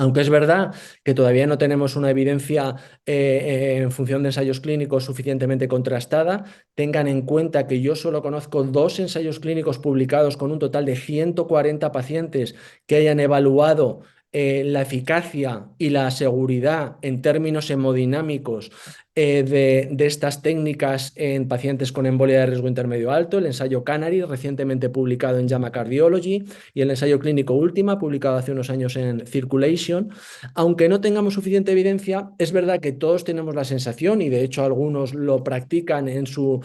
Aunque es verdad que todavía no tenemos una evidencia en función de ensayos clínicos suficientemente contrastada, tengan en cuenta que yo solo conozco 2 ensayos clínicos publicados con un total de 140 pacientes que hayan evaluado la eficacia y la seguridad en términos hemodinámicos de estas técnicas en pacientes con embolia de riesgo intermedio alto, el ensayo Canary, recientemente publicado en JAMA Cardiology, y el ensayo clínico Última, publicado hace unos años en Circulation. Aunque no tengamos suficiente evidencia, es verdad que todos tenemos la sensación, y de hecho algunos lo practican en su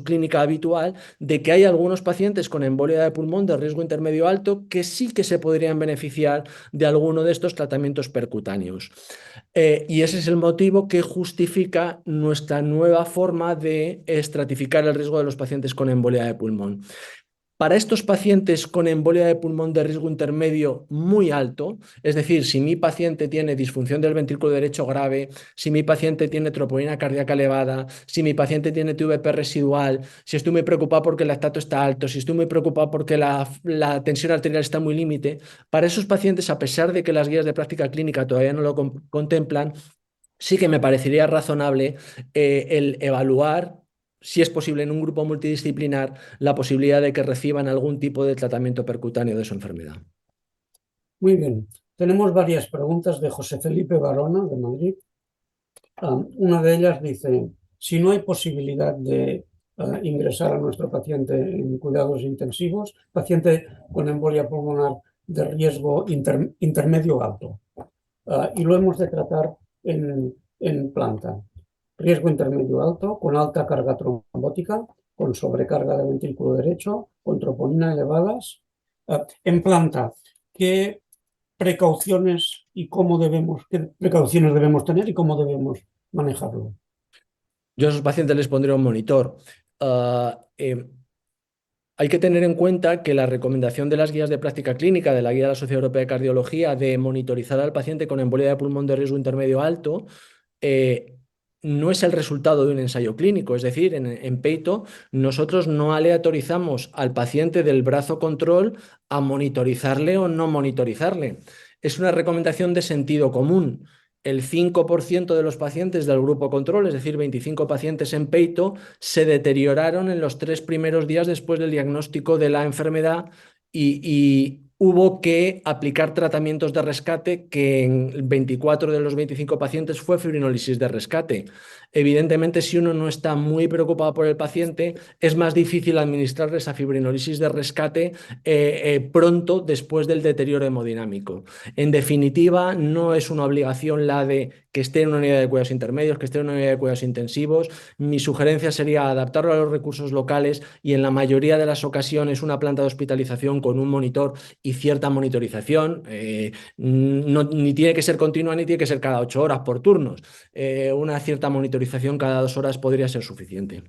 clínica habitual, de que hay algunos pacientes con embolia de pulmón de riesgo intermedio alto que sí que se podrían beneficiar de alguno de estos tratamientos percutáneos. Y ese es el motivo que justifica nuestra nueva forma de estratificar el riesgo de los pacientes con embolia de pulmón. Para estos pacientes con embolia de pulmón de riesgo intermedio muy alto, es decir, si mi paciente tiene disfunción del ventrículo derecho grave, si mi paciente tiene troponina cardíaca elevada, si mi paciente tiene TVP residual, si estoy muy preocupado porque el lactato está alto, si estoy muy preocupado porque la tensión arterial está muy límite, para esos pacientes, a pesar de que las guías de práctica clínica todavía no lo contemplan, sí que me parecería razonable el evaluar, si es posible en un grupo multidisciplinar, la posibilidad de que reciban algún tipo de tratamiento percutáneo de su enfermedad. Muy bien. Tenemos varias preguntas de José Felipe Barona, de Madrid. Una de ellas dice, si no hay posibilidad de ingresar a nuestro paciente en cuidados intensivos, paciente con embolia pulmonar de riesgo intermedio alto, y lo hemos de tratar en planta. Riesgo intermedio alto, con alta carga trombótica, con sobrecarga de ventrículo derecho, con troponina elevadas. En planta, ¿qué precauciones qué precauciones debemos tener y cómo debemos manejarlo? Yo a esos pacientes les pondré un monitor. Hay que tener en cuenta que la recomendación de las guías de práctica clínica, de la guía de la Sociedad Europea de Cardiología, de monitorizar al paciente con embolia de pulmón de riesgo intermedio alto, eh, no es el resultado de un ensayo clínico. Es decir, en Peito nosotros no aleatorizamos al paciente del brazo control a monitorizarle o no monitorizarle. Es una recomendación de sentido común. El 5% de los pacientes del grupo control, es decir, 25 pacientes en Peito, se deterioraron en los 3 primeros días después del diagnóstico de la enfermedad y hubo que aplicar tratamientos de rescate, que en 24 de los 25 pacientes fue fibrinolisis de rescate. Evidentemente, si uno no está muy preocupado por el paciente, es más difícil administrarle esa fibrinolisis de rescate pronto después del deterioro hemodinámico. En definitiva, no es una obligación la de que esté en una unidad de cuidados intermedios, que esté en una unidad de cuidados intensivos. Mi sugerencia sería adaptarlo a los recursos locales y en la mayoría de las ocasiones una planta de hospitalización con un monitor y cierta monitorización. Ni tiene que ser continua ni tiene que ser cada 8 horas por turnos. Una cierta monitorización cada 2 horas podría ser suficiente.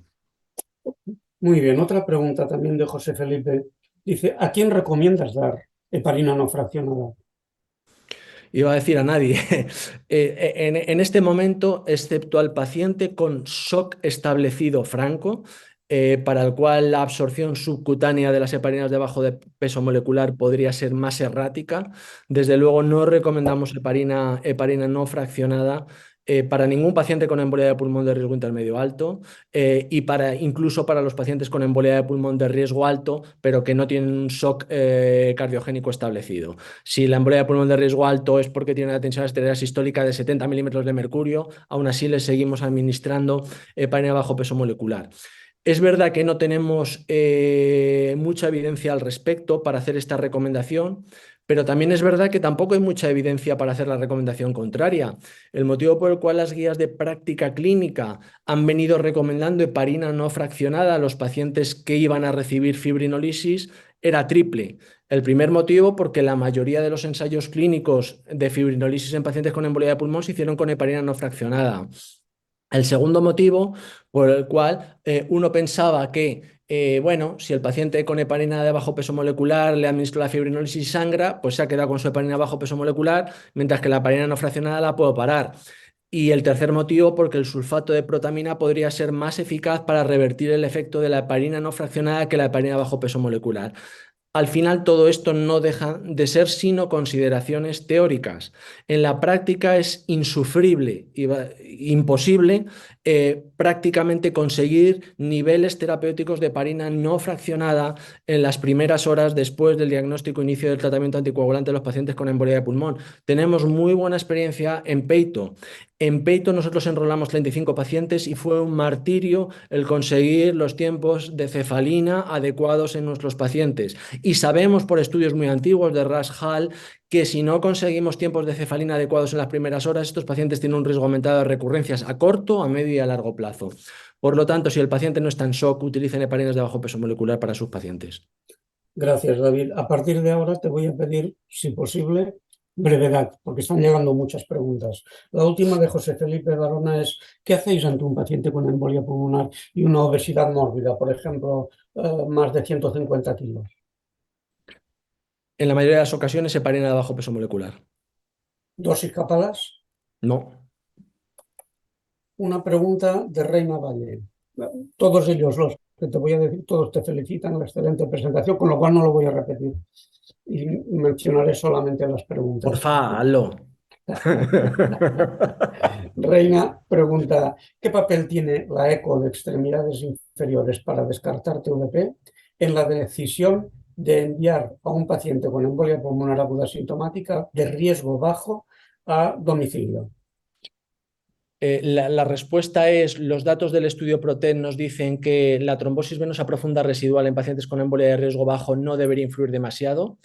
Muy bien, otra pregunta también de José Felipe. Dice, ¿a quién recomiendas dar heparina no fraccionada? Iba a decir a nadie. En este momento, excepto al paciente con shock establecido franco, para el cual la absorción subcutánea de las heparinas de bajo de peso molecular podría ser más errática, desde luego no recomendamos heparina no fraccionada para ningún paciente con embolia de pulmón de riesgo intermedio alto y incluso para los pacientes con embolia de pulmón de riesgo alto, pero que no tienen un shock cardiogénico establecido. Si la embolia de pulmón de riesgo alto es porque tiene una tensión arterial sistólica de 70 milímetros de mercurio, aún así le seguimos administrando heparina bajo peso molecular. Es verdad que no tenemos mucha evidencia al respecto para hacer esta recomendación, pero también es verdad que tampoco hay mucha evidencia para hacer la recomendación contraria. El motivo por el cual las guías de práctica clínica han venido recomendando heparina no fraccionada a los pacientes que iban a recibir fibrinolisis era triple. El primer motivo, porque la mayoría de los ensayos clínicos de fibrinolisis en pacientes con embolia de pulmón se hicieron con heparina no fraccionada. El segundo motivo por el cual uno pensaba que, bueno, si el paciente con heparina de bajo peso molecular le administro la fibrinolisis y sangra, pues se ha quedado con su heparina de bajo peso molecular, mientras que la heparina no fraccionada la puedo parar. Y el tercer motivo, porque el sulfato de protamina podría ser más eficaz para revertir el efecto de la heparina no fraccionada que la heparina bajo peso molecular. Al final, todo esto no deja de ser sino consideraciones teóricas. En la práctica es insufrible, imposible prácticamente conseguir niveles terapéuticos de heparina no fraccionada en las primeras horas después del diagnóstico e inicio del tratamiento anticoagulante de los pacientes con embolia de pulmón. Tenemos muy buena experiencia en peito. En peito nosotros enrolamos 35 pacientes y fue un martirio el conseguir los tiempos de cefalina adecuados en nuestros pacientes. Y sabemos por estudios muy antiguos de Rush-Hall que si no conseguimos tiempos de cefalina adecuados en las primeras horas, estos pacientes tienen un riesgo aumentado de recurrencias a corto, a medio y a largo plazo. Por lo tanto, si el paciente no está en shock, utilicen heparinas de bajo peso molecular para sus pacientes. Gracias, David. A partir de ahora te voy a pedir, si posible, brevedad, porque están llegando muchas preguntas. La última de José Felipe Barona es, ¿qué hacéis ante un paciente con embolia pulmonar y una obesidad mórbida, por ejemplo, más de 150 kilos? En la mayoría de las ocasiones, heparina de bajo peso molecular. ¿Dosis capadas? No. Una pregunta de Reina Valle. Todos ellos, los que te voy a decir, todos te felicitan la excelente presentación, con lo cual no lo voy a repetir y mencionaré solamente las preguntas. Porfa, hazlo. Reina pregunta, ¿qué papel tiene la eco de extremidades inferiores para descartar TVP en la decisión de enviar a un paciente con embolia pulmonar aguda sintomática de riesgo bajo a domicilio? La respuesta es, los datos del estudio PROTEN nos dicen que la trombosis venosa profunda residual en pacientes con embolia de riesgo bajo no debería influir demasiado.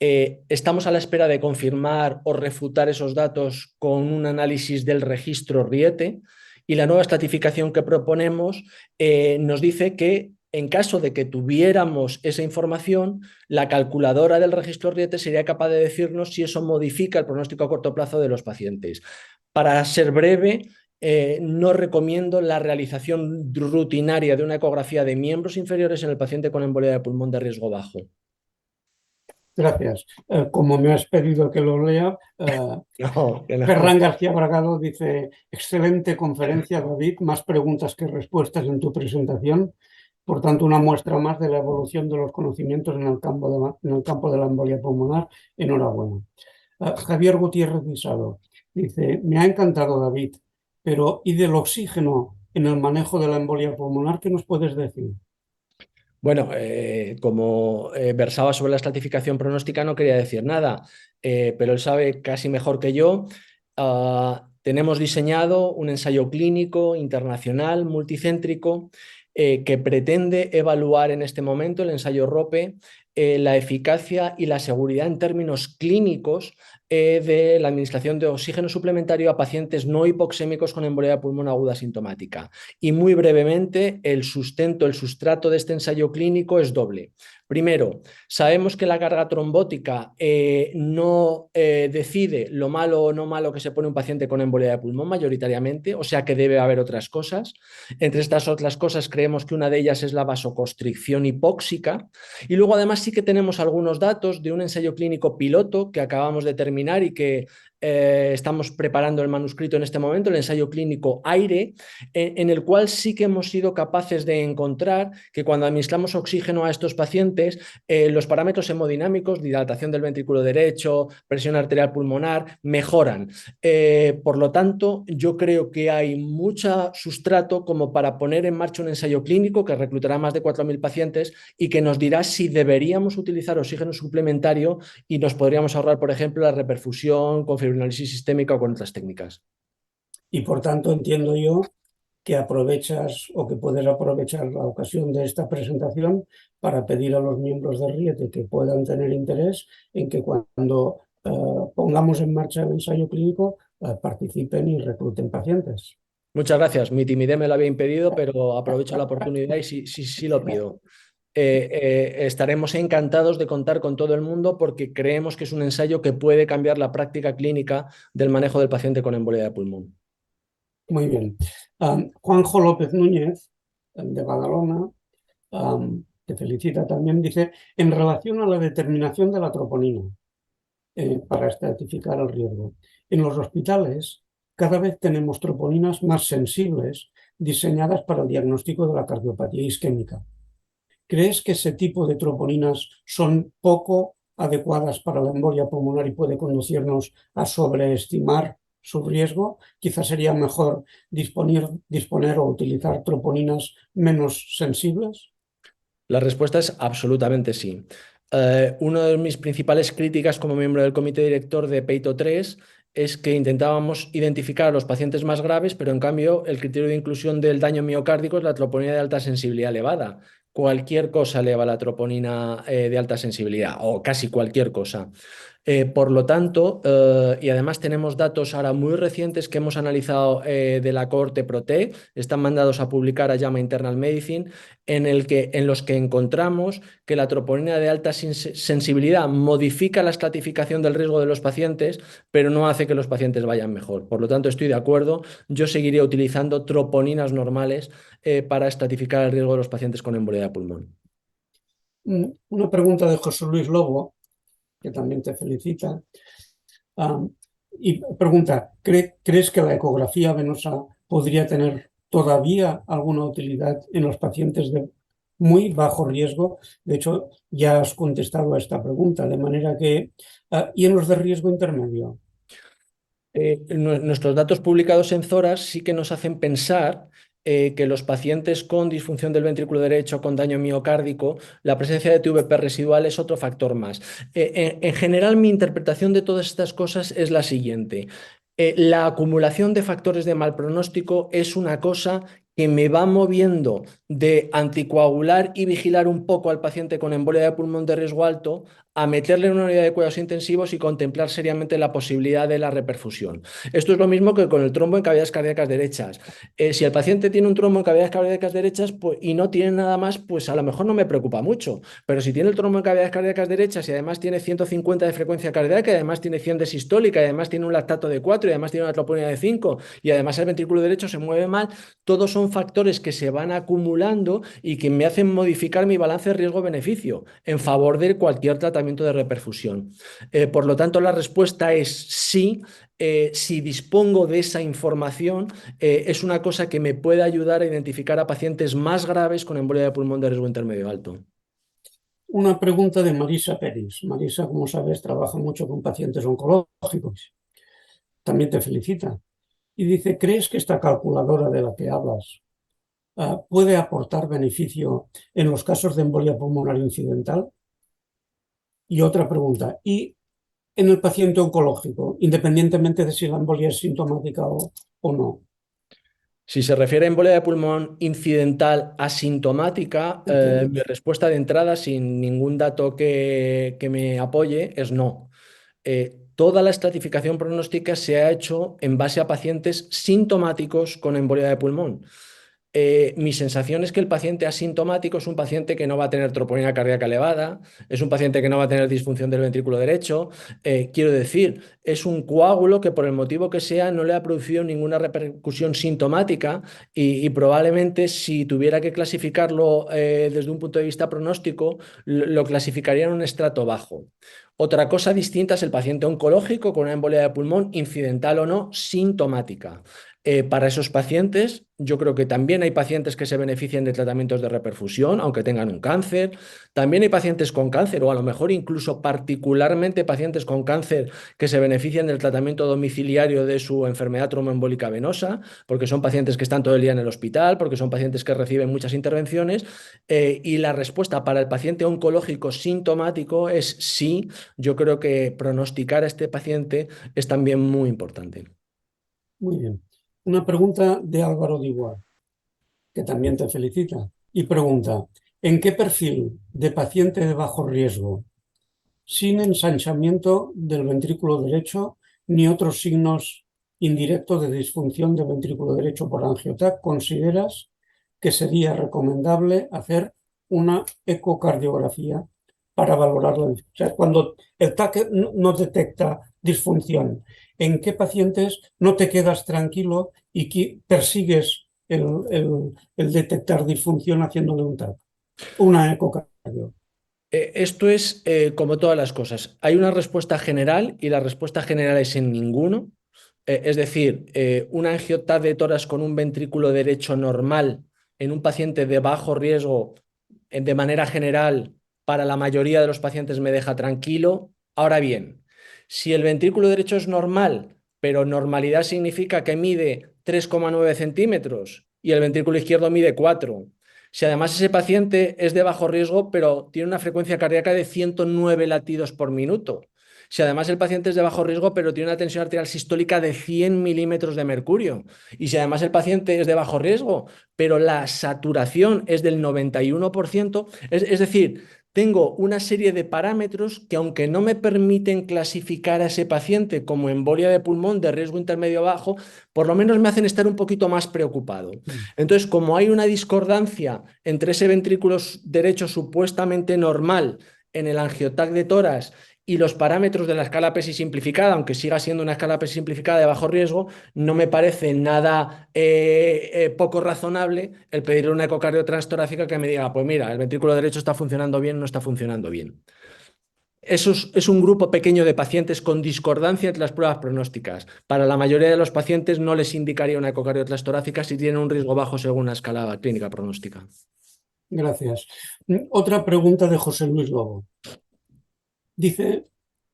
Estamos a la espera de confirmar o refutar esos datos con un análisis del registro RIETE y la nueva estratificación que proponemos nos dice que en caso de que tuviéramos esa información, la calculadora del registro RIETE sería capaz de decirnos si eso modifica el pronóstico a corto plazo de los pacientes. Para ser breve, no recomiendo la realización rutinaria de una ecografía de miembros inferiores en el paciente con embolia de pulmón de riesgo bajo. Gracias. Como me has pedido que lo lea, No. Ferran García Bragado dice, excelente conferencia, David, más preguntas que respuestas en tu presentación. Por tanto, una muestra más de la evolución de los conocimientos en el campo de la embolia pulmonar. Enhorabuena. Javier Gutiérrez Guisado dice, me ha encantado, David, pero ¿y del oxígeno en el manejo de la embolia pulmonar? ¿Qué nos puedes decir? Bueno, como versaba sobre la estratificación pronóstica, no quería decir nada, pero él sabe casi mejor que yo. Tenemos diseñado un ensayo clínico internacional multicéntrico que pretende evaluar en este momento el ensayo ROPE la eficacia y la seguridad en términos clínicos de la administración de oxígeno suplementario a pacientes no hipoxémicos con embolia de pulmón aguda sintomática. Y muy brevemente, el sustrato de este ensayo clínico es doble. Primero, sabemos que la carga trombótica no decide lo malo o no malo que se pone un paciente con embolia de pulmón mayoritariamente, o sea que debe haber otras cosas. Entre estas otras cosas creemos que una de ellas es la vasoconstricción hipóxica. Y luego además sí que tenemos algunos datos de un ensayo clínico piloto que acabamos de terminar y que estamos preparando el manuscrito en este momento, el ensayo clínico AIRE, en el cual sí que hemos sido capaces de encontrar que cuando administramos oxígeno a estos pacientes, los parámetros hemodinámicos, dilatación del ventrículo derecho, presión arterial pulmonar, mejoran. Por lo tanto, yo creo que hay mucho sustrato como para poner en marcha un ensayo clínico que reclutará más de 4.000 pacientes y que nos dirá si deberíamos utilizar oxígeno suplementario y nos podríamos ahorrar, por ejemplo, la reperfusión con fibrinolisis sistémica o con otras técnicas. Y por tanto entiendo yo que aprovechas o que puedes aprovechar la ocasión de esta presentación para pedir a los miembros de Riete que puedan tener interés en que cuando pongamos en marcha el ensayo clínico participen y recluten pacientes. Muchas gracias. Mi timidez me lo había impedido, pero aprovecho la oportunidad y sí lo pido. Estaremos encantados de contar con todo el mundo porque creemos que es un ensayo que puede cambiar la práctica clínica del manejo del paciente con embolia de pulmón. Muy bien. Juanjo López Núñez, de Badalona, te felicita también, dice, en relación a la determinación de la troponina para estratificar el riesgo. En los hospitales cada vez tenemos troponinas más sensibles diseñadas para el diagnóstico de la cardiopatía isquémica. ¿Crees que ese tipo de troponinas son poco adecuadas para la embolia pulmonar y puede conducirnos a sobreestimar su riesgo? Quizás sería mejor disponer o utilizar troponinas menos sensibles. La respuesta es absolutamente sí. Una de mis principales críticas como miembro del comité director de Peito 3 es que intentábamos identificar a los pacientes más graves, pero en cambio el criterio de inclusión del daño miocárdico es la troponina de alta sensibilidad elevada. Cualquier cosa eleva la troponina de alta sensibilidad, o casi cualquier cosa. Por lo tanto, y además tenemos datos ahora muy recientes que hemos analizado de la cohorte PROTE, están mandados a publicar a JAMA Internal Medicine, en los que encontramos que la troponina de alta sensibilidad modifica la estratificación del riesgo de los pacientes, pero no hace que los pacientes vayan mejor. Por lo tanto, estoy de acuerdo, yo seguiría utilizando troponinas normales para estratificar el riesgo de los pacientes con embolia de pulmón. Una pregunta de José Luis Lobo, que también te felicita, y pregunta, ¿crees que la ecografía venosa podría tener todavía alguna utilidad en los pacientes de muy bajo riesgo? De hecho, ya has contestado a esta pregunta, de manera que... ¿y en los de riesgo intermedio? Nuestros datos publicados en Zoras sí que nos hacen pensar que los pacientes con disfunción del ventrículo derecho, con daño miocárdico, la presencia de TVP residual es otro factor más. En general, mi interpretación de todas estas cosas es la siguiente. La acumulación de factores de mal pronóstico es una cosa que me va moviendo de anticoagular y vigilar un poco al paciente con embolia de pulmón de riesgo alto a meterle en una unidad de cuidados intensivos y contemplar seriamente la posibilidad de la reperfusión. Esto es lo mismo que con el trombo en cavidades cardíacas derechas. Si el paciente tiene un trombo en cavidades cardíacas derechas pues, y no tiene nada más, pues a lo mejor no me preocupa mucho. Pero si tiene el trombo en cavidades cardíacas derechas y además tiene 150 de frecuencia cardíaca, y además tiene 100 de sistólica, y además tiene un lactato de 4, y además tiene una troponina de 5, y además el ventrículo derecho se mueve mal, todos son factores que se van acumulando y que me hacen modificar mi balance de riesgo-beneficio en favor de cualquier tratamiento de reperfusión. Por lo tanto, la respuesta es sí. Si dispongo de esa información, es una cosa que me puede ayudar a identificar a pacientes más graves con embolia de pulmón de riesgo intermedio alto. Una pregunta de Marisa Pérez. Marisa, como sabes, trabaja mucho con pacientes oncológicos. También te felicita. Y dice, ¿crees que esta calculadora de la que hablas puede aportar beneficio en los casos de embolia pulmonar incidental? Y otra pregunta, ¿y en el paciente oncológico, independientemente de si la embolia es sintomática o no? Si se refiere a embolia de pulmón incidental asintomática, Entiendo. mi respuesta de entrada, sin ningún dato que me apoye, es no. Toda la estratificación pronóstica se ha hecho en base a pacientes sintomáticos con embolia de pulmón. Mi sensación es que el paciente asintomático es un paciente que no va a tener troponina cardíaca elevada, es un paciente que no va a tener disfunción del ventrículo derecho. Quiero decir, es un coágulo que por el motivo que sea no le ha producido ninguna repercusión sintomática y probablemente si tuviera que clasificarlo desde un punto de vista pronóstico, lo clasificaría en un estrato bajo. Otra cosa distinta es el paciente oncológico con una embolia de pulmón, incidental o no, sintomática. Para esos pacientes, yo creo que también hay pacientes que se benefician de tratamientos de reperfusión, aunque tengan un cáncer. También hay pacientes con cáncer, o a lo mejor incluso particularmente pacientes con cáncer que se benefician del tratamiento domiciliario de su enfermedad tromboembólica venosa, porque son pacientes que están todo el día en el hospital, porque son pacientes que reciben muchas intervenciones. Y la respuesta para el paciente oncológico sintomático es sí. Yo creo que pronosticar a este paciente es también muy importante. Muy bien. Una pregunta de Álvaro Diguar, que también te felicita, y pregunta, ¿en qué perfil de paciente de bajo riesgo, sin ensanchamiento del ventrículo derecho ni otros signos indirectos de disfunción del ventrículo derecho por angioTAC, consideras que sería recomendable hacer una ecocardiografía para valorarla? O sea, cuando el TAC no detecta disfunción, ¿en qué pacientes no te quedas tranquilo y persigues el detectar disfunción haciéndole un TAC, una ecocardiografía? Esto es como todas las cosas. Hay una respuesta general y la respuesta general es en ninguno. Es decir, una angiota de tórax con un ventrículo derecho normal en un paciente de bajo riesgo, de manera general, para la mayoría de los pacientes me deja tranquilo. Ahora bien, si el ventrículo derecho es normal, pero normalidad significa que mide 3,9 centímetros y el ventrículo izquierdo mide 4. Si además ese paciente es de bajo riesgo, pero tiene una frecuencia cardíaca de 109 latidos por minuto. Si además el paciente es de bajo riesgo, pero tiene una tensión arterial sistólica de 100 milímetros de mercurio. Y si además el paciente es de bajo riesgo, pero la saturación es del 91%, es decir, tengo una serie de parámetros que, aunque no me permiten clasificar a ese paciente como embolia de pulmón de riesgo intermedio bajo, por lo menos me hacen estar un poquito más preocupado. Entonces, como hay una discordancia entre ese ventrículo derecho supuestamente normal en el angioTAC de tórax y los parámetros de la escala PESI simplificada, aunque siga siendo una escala PESI simplificada de bajo riesgo, no me parece nada poco razonable el pedirle una ecocardio transtorácica que me diga, pues mira, el ventrículo derecho está funcionando bien, no está funcionando bien. Eso es un grupo pequeño de pacientes con discordancia entre las pruebas pronósticas. Para la mayoría de los pacientes no les indicaría una ecocardio transtorácica si tienen un riesgo bajo según la escala clínica pronóstica. Gracias. Otra pregunta de José Luis Lobo. Dice,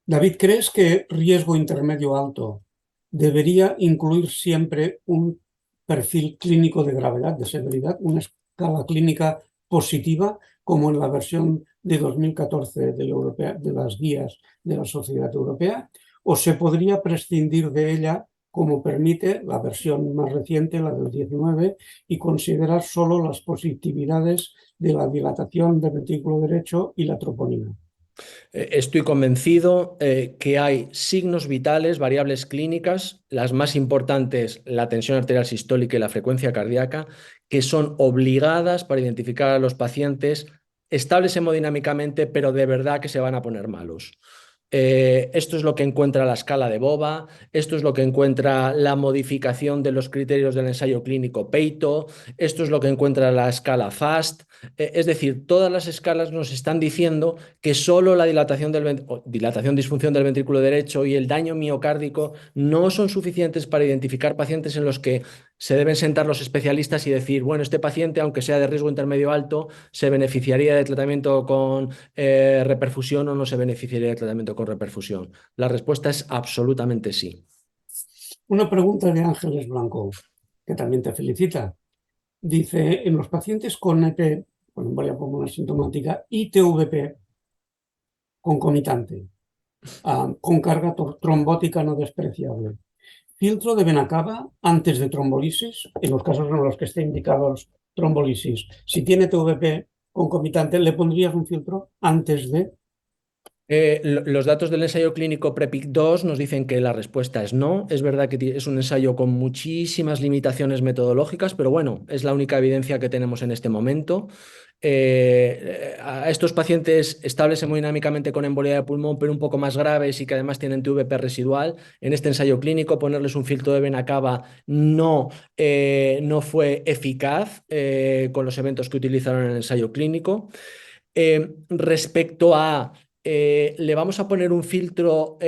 David, ¿crees que riesgo intermedio alto debería incluir siempre un perfil clínico de gravedad, de severidad, una escala clínica positiva, como en la versión de 2014 de las guías de la Sociedad Europea? ¿O se podría prescindir de ella, como permite la versión más reciente, la del 19, y considerar solo las positividades de la dilatación del ventrículo derecho y la troponina? Estoy convencido que hay signos vitales, variables clínicas, las más importantes, la tensión arterial sistólica y la frecuencia cardíaca, que son obligadas para identificar a los pacientes estables hemodinámicamente, pero de verdad que se van a poner malos. Esto es lo que encuentra la escala de Bova, esto es lo que encuentra la modificación de los criterios del ensayo clínico Peito, esto es lo que encuentra la escala FAST. Es decir, todas las escalas nos están diciendo que solo la dilatación, disfunción del ventrículo derecho y el daño miocárdico no son suficientes para identificar pacientes en los que se deben sentar los especialistas y decir, bueno, este paciente, aunque sea de riesgo intermedio alto, se beneficiaría de tratamiento con reperfusión o no se beneficiaría de tratamiento con reperfusión. La respuesta es absolutamente sí. Una pregunta de Ángeles Blanco, que también te felicita. Dice, en los pacientes con EP, con embolia pulmonar sintomática, y TVP concomitante, con carga trombótica no despreciable, filtro de vena cava antes de trombolisis, en los casos en los que esté indicados trombolisis. Si tiene TVP concomitante, ¿le pondrías un filtro antes de? Los datos del ensayo clínico PREPIC-2 nos dicen que la respuesta es no. Es verdad que es un ensayo con muchísimas limitaciones metodológicas, pero bueno, es la única evidencia que tenemos en este momento. A estos pacientes estables hemodinámicamente con embolia de pulmón, pero un poco más graves y que además tienen TVP residual, en este ensayo clínico ponerles un filtro de vena cava no fue eficaz con los eventos que utilizaron en el ensayo clínico. Respecto a le vamos a poner un filtro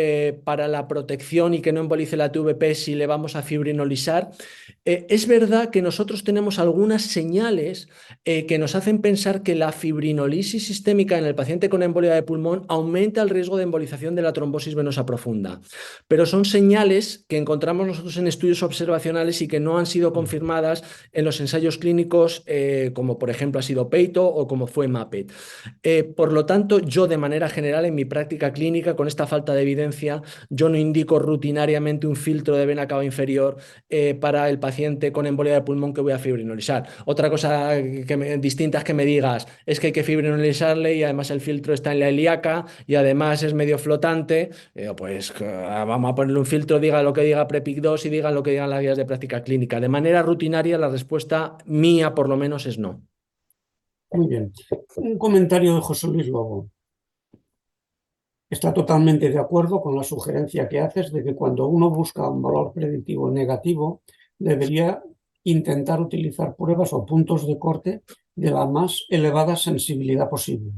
para la protección y que no embolice la TVP si le vamos a fibrinolizar. Es verdad que nosotros tenemos algunas señales que nos hacen pensar que la fibrinolisis sistémica en el paciente con embolia de pulmón aumenta el riesgo de embolización de la trombosis venosa profunda. Pero son señales que encontramos nosotros en estudios observacionales y que no han sido confirmadas en los ensayos clínicos, como por ejemplo ha sido Peito o como fue MAPET. Por lo tanto, yo de manera general en mi práctica clínica, con esta falta de evidencia, yo no indico rutinariamente un filtro de vena cava inferior para el paciente con embolia de pulmón que voy a fibrinolizar. Otra cosa distinta es que me digas, es que hay que fibrinolizarle y además el filtro está en la ilíaca y además es medio flotante, pues vamos a ponerle un filtro, diga lo que diga PREPIC-2 y diga lo que digan las guías de práctica clínica. De manera rutinaria, la respuesta mía, por lo menos, es no. Muy bien. Un comentario de José Luis Lobo. Está totalmente de acuerdo con la sugerencia que haces de que cuando uno busca un valor predictivo negativo, debería intentar utilizar pruebas o puntos de corte de la más elevada sensibilidad posible.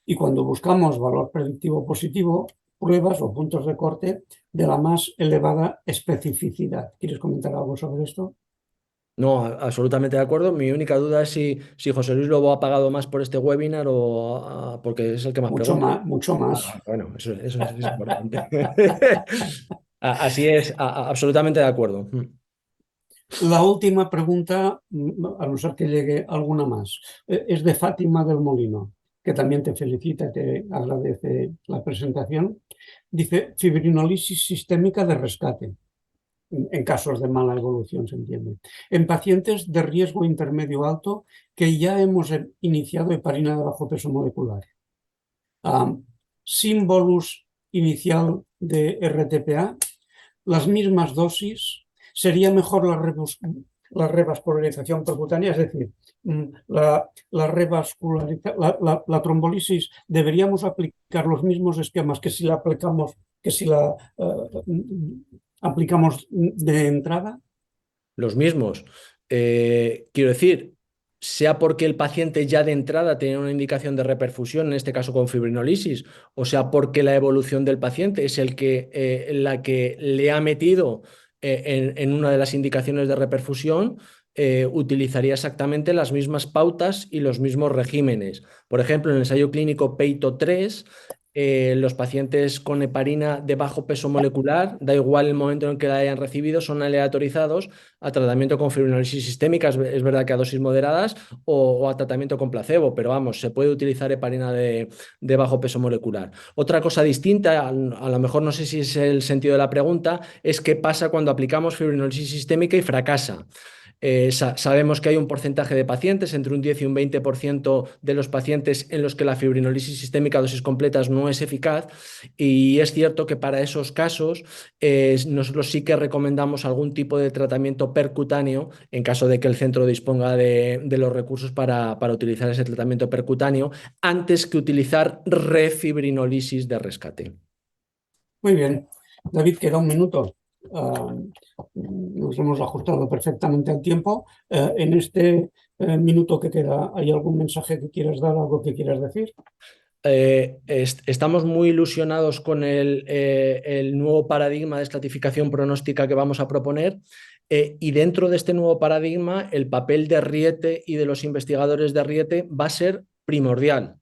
Y cuando buscamos valor predictivo positivo, pruebas o puntos de corte de la más elevada especificidad. ¿Quieres comentar algo sobre esto? No, absolutamente de acuerdo. Mi única duda es si José Luis Lobo ha pagado más por este webinar o porque es el que más Mucho pregunta. más, mucho más. Bueno, eso es importante. Así es, absolutamente de acuerdo. La última pregunta, a no ser que llegue alguna más, es de Fátima del Molino, que también te felicita, te agradece la presentación. Dice, fibrinolisis sistémica de rescate, en casos de mala evolución, se entiende. En pacientes de riesgo intermedio alto que ya hemos iniciado heparina de bajo peso molecular. Sin bolus inicial de RTPA, las mismas dosis, sería mejor la revascularización percutánea, es decir, la trombolisis, deberíamos aplicar los mismos esquemas que si la aplicamos de entrada. Los mismos. Quiero decir, sea porque el paciente ya de entrada tenía una indicación de reperfusión, en este caso con fibrinolisis, o sea porque la evolución del paciente es la que le ha metido en una de las indicaciones de reperfusión, utilizaría exactamente las mismas pautas y los mismos regímenes. Por ejemplo, en el ensayo clínico Peito 3, los pacientes con heparina de bajo peso molecular, da igual el momento en que la hayan recibido, son aleatorizados a tratamiento con fibrinolisis sistémica, es verdad que a dosis moderadas, o a tratamiento con placebo, pero vamos, se puede utilizar heparina de bajo peso molecular. Otra cosa distinta, a lo mejor no sé si es el sentido de la pregunta, es qué pasa cuando aplicamos fibrinolisis sistémica y fracasa. Sabemos que hay un porcentaje de pacientes, entre un 10 y un 20% de los pacientes en los que la fibrinolisis sistémica a dosis completas no es eficaz, y es cierto que para esos casos nosotros sí que recomendamos algún tipo de tratamiento percutáneo en caso de que el centro disponga de los recursos para utilizar ese tratamiento percutáneo antes que utilizar refibrinolisis de rescate. Muy bien. David, queda un minuto. Nos hemos ajustado perfectamente al tiempo. En este minuto que queda, ¿hay algún mensaje que quieras dar, algo que quieras decir? Estamos muy ilusionados con el nuevo paradigma de estratificación pronóstica que vamos a proponer, y dentro de este nuevo paradigma el papel de Riete y de los investigadores de Riete va a ser primordial,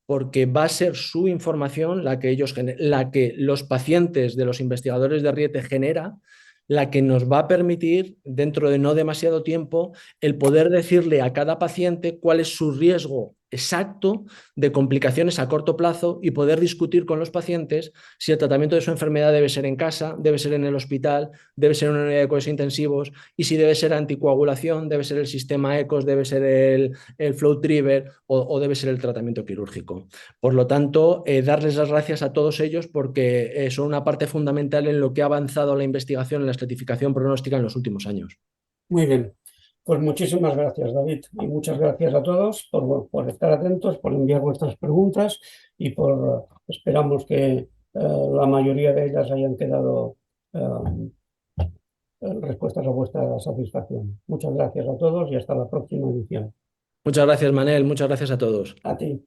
porque va a ser su información la que los pacientes de los investigadores de Riete genera, la que nos va a permitir, dentro de no demasiado tiempo, el poder decirle a cada paciente cuál es su riesgo exacto de complicaciones a corto plazo y poder discutir con los pacientes si el tratamiento de su enfermedad debe ser en casa, debe ser en el hospital, debe ser en una unidad de cuidados intensivos, y si debe ser anticoagulación, debe ser el sistema ECOS, debe ser el FlowTriever o debe ser el tratamiento quirúrgico. Por lo tanto, darles las gracias a todos ellos porque son una parte fundamental en lo que ha avanzado la investigación en la estratificación pronóstica en los últimos años. Muy bien. Pues muchísimas gracias, David, y muchas gracias a todos por estar atentos, por enviar vuestras preguntas y esperamos que la mayoría de ellas hayan quedado respuestas a vuestra satisfacción. Muchas gracias a todos y hasta la próxima edición. Muchas gracias, Manel. Muchas gracias a todos. A ti.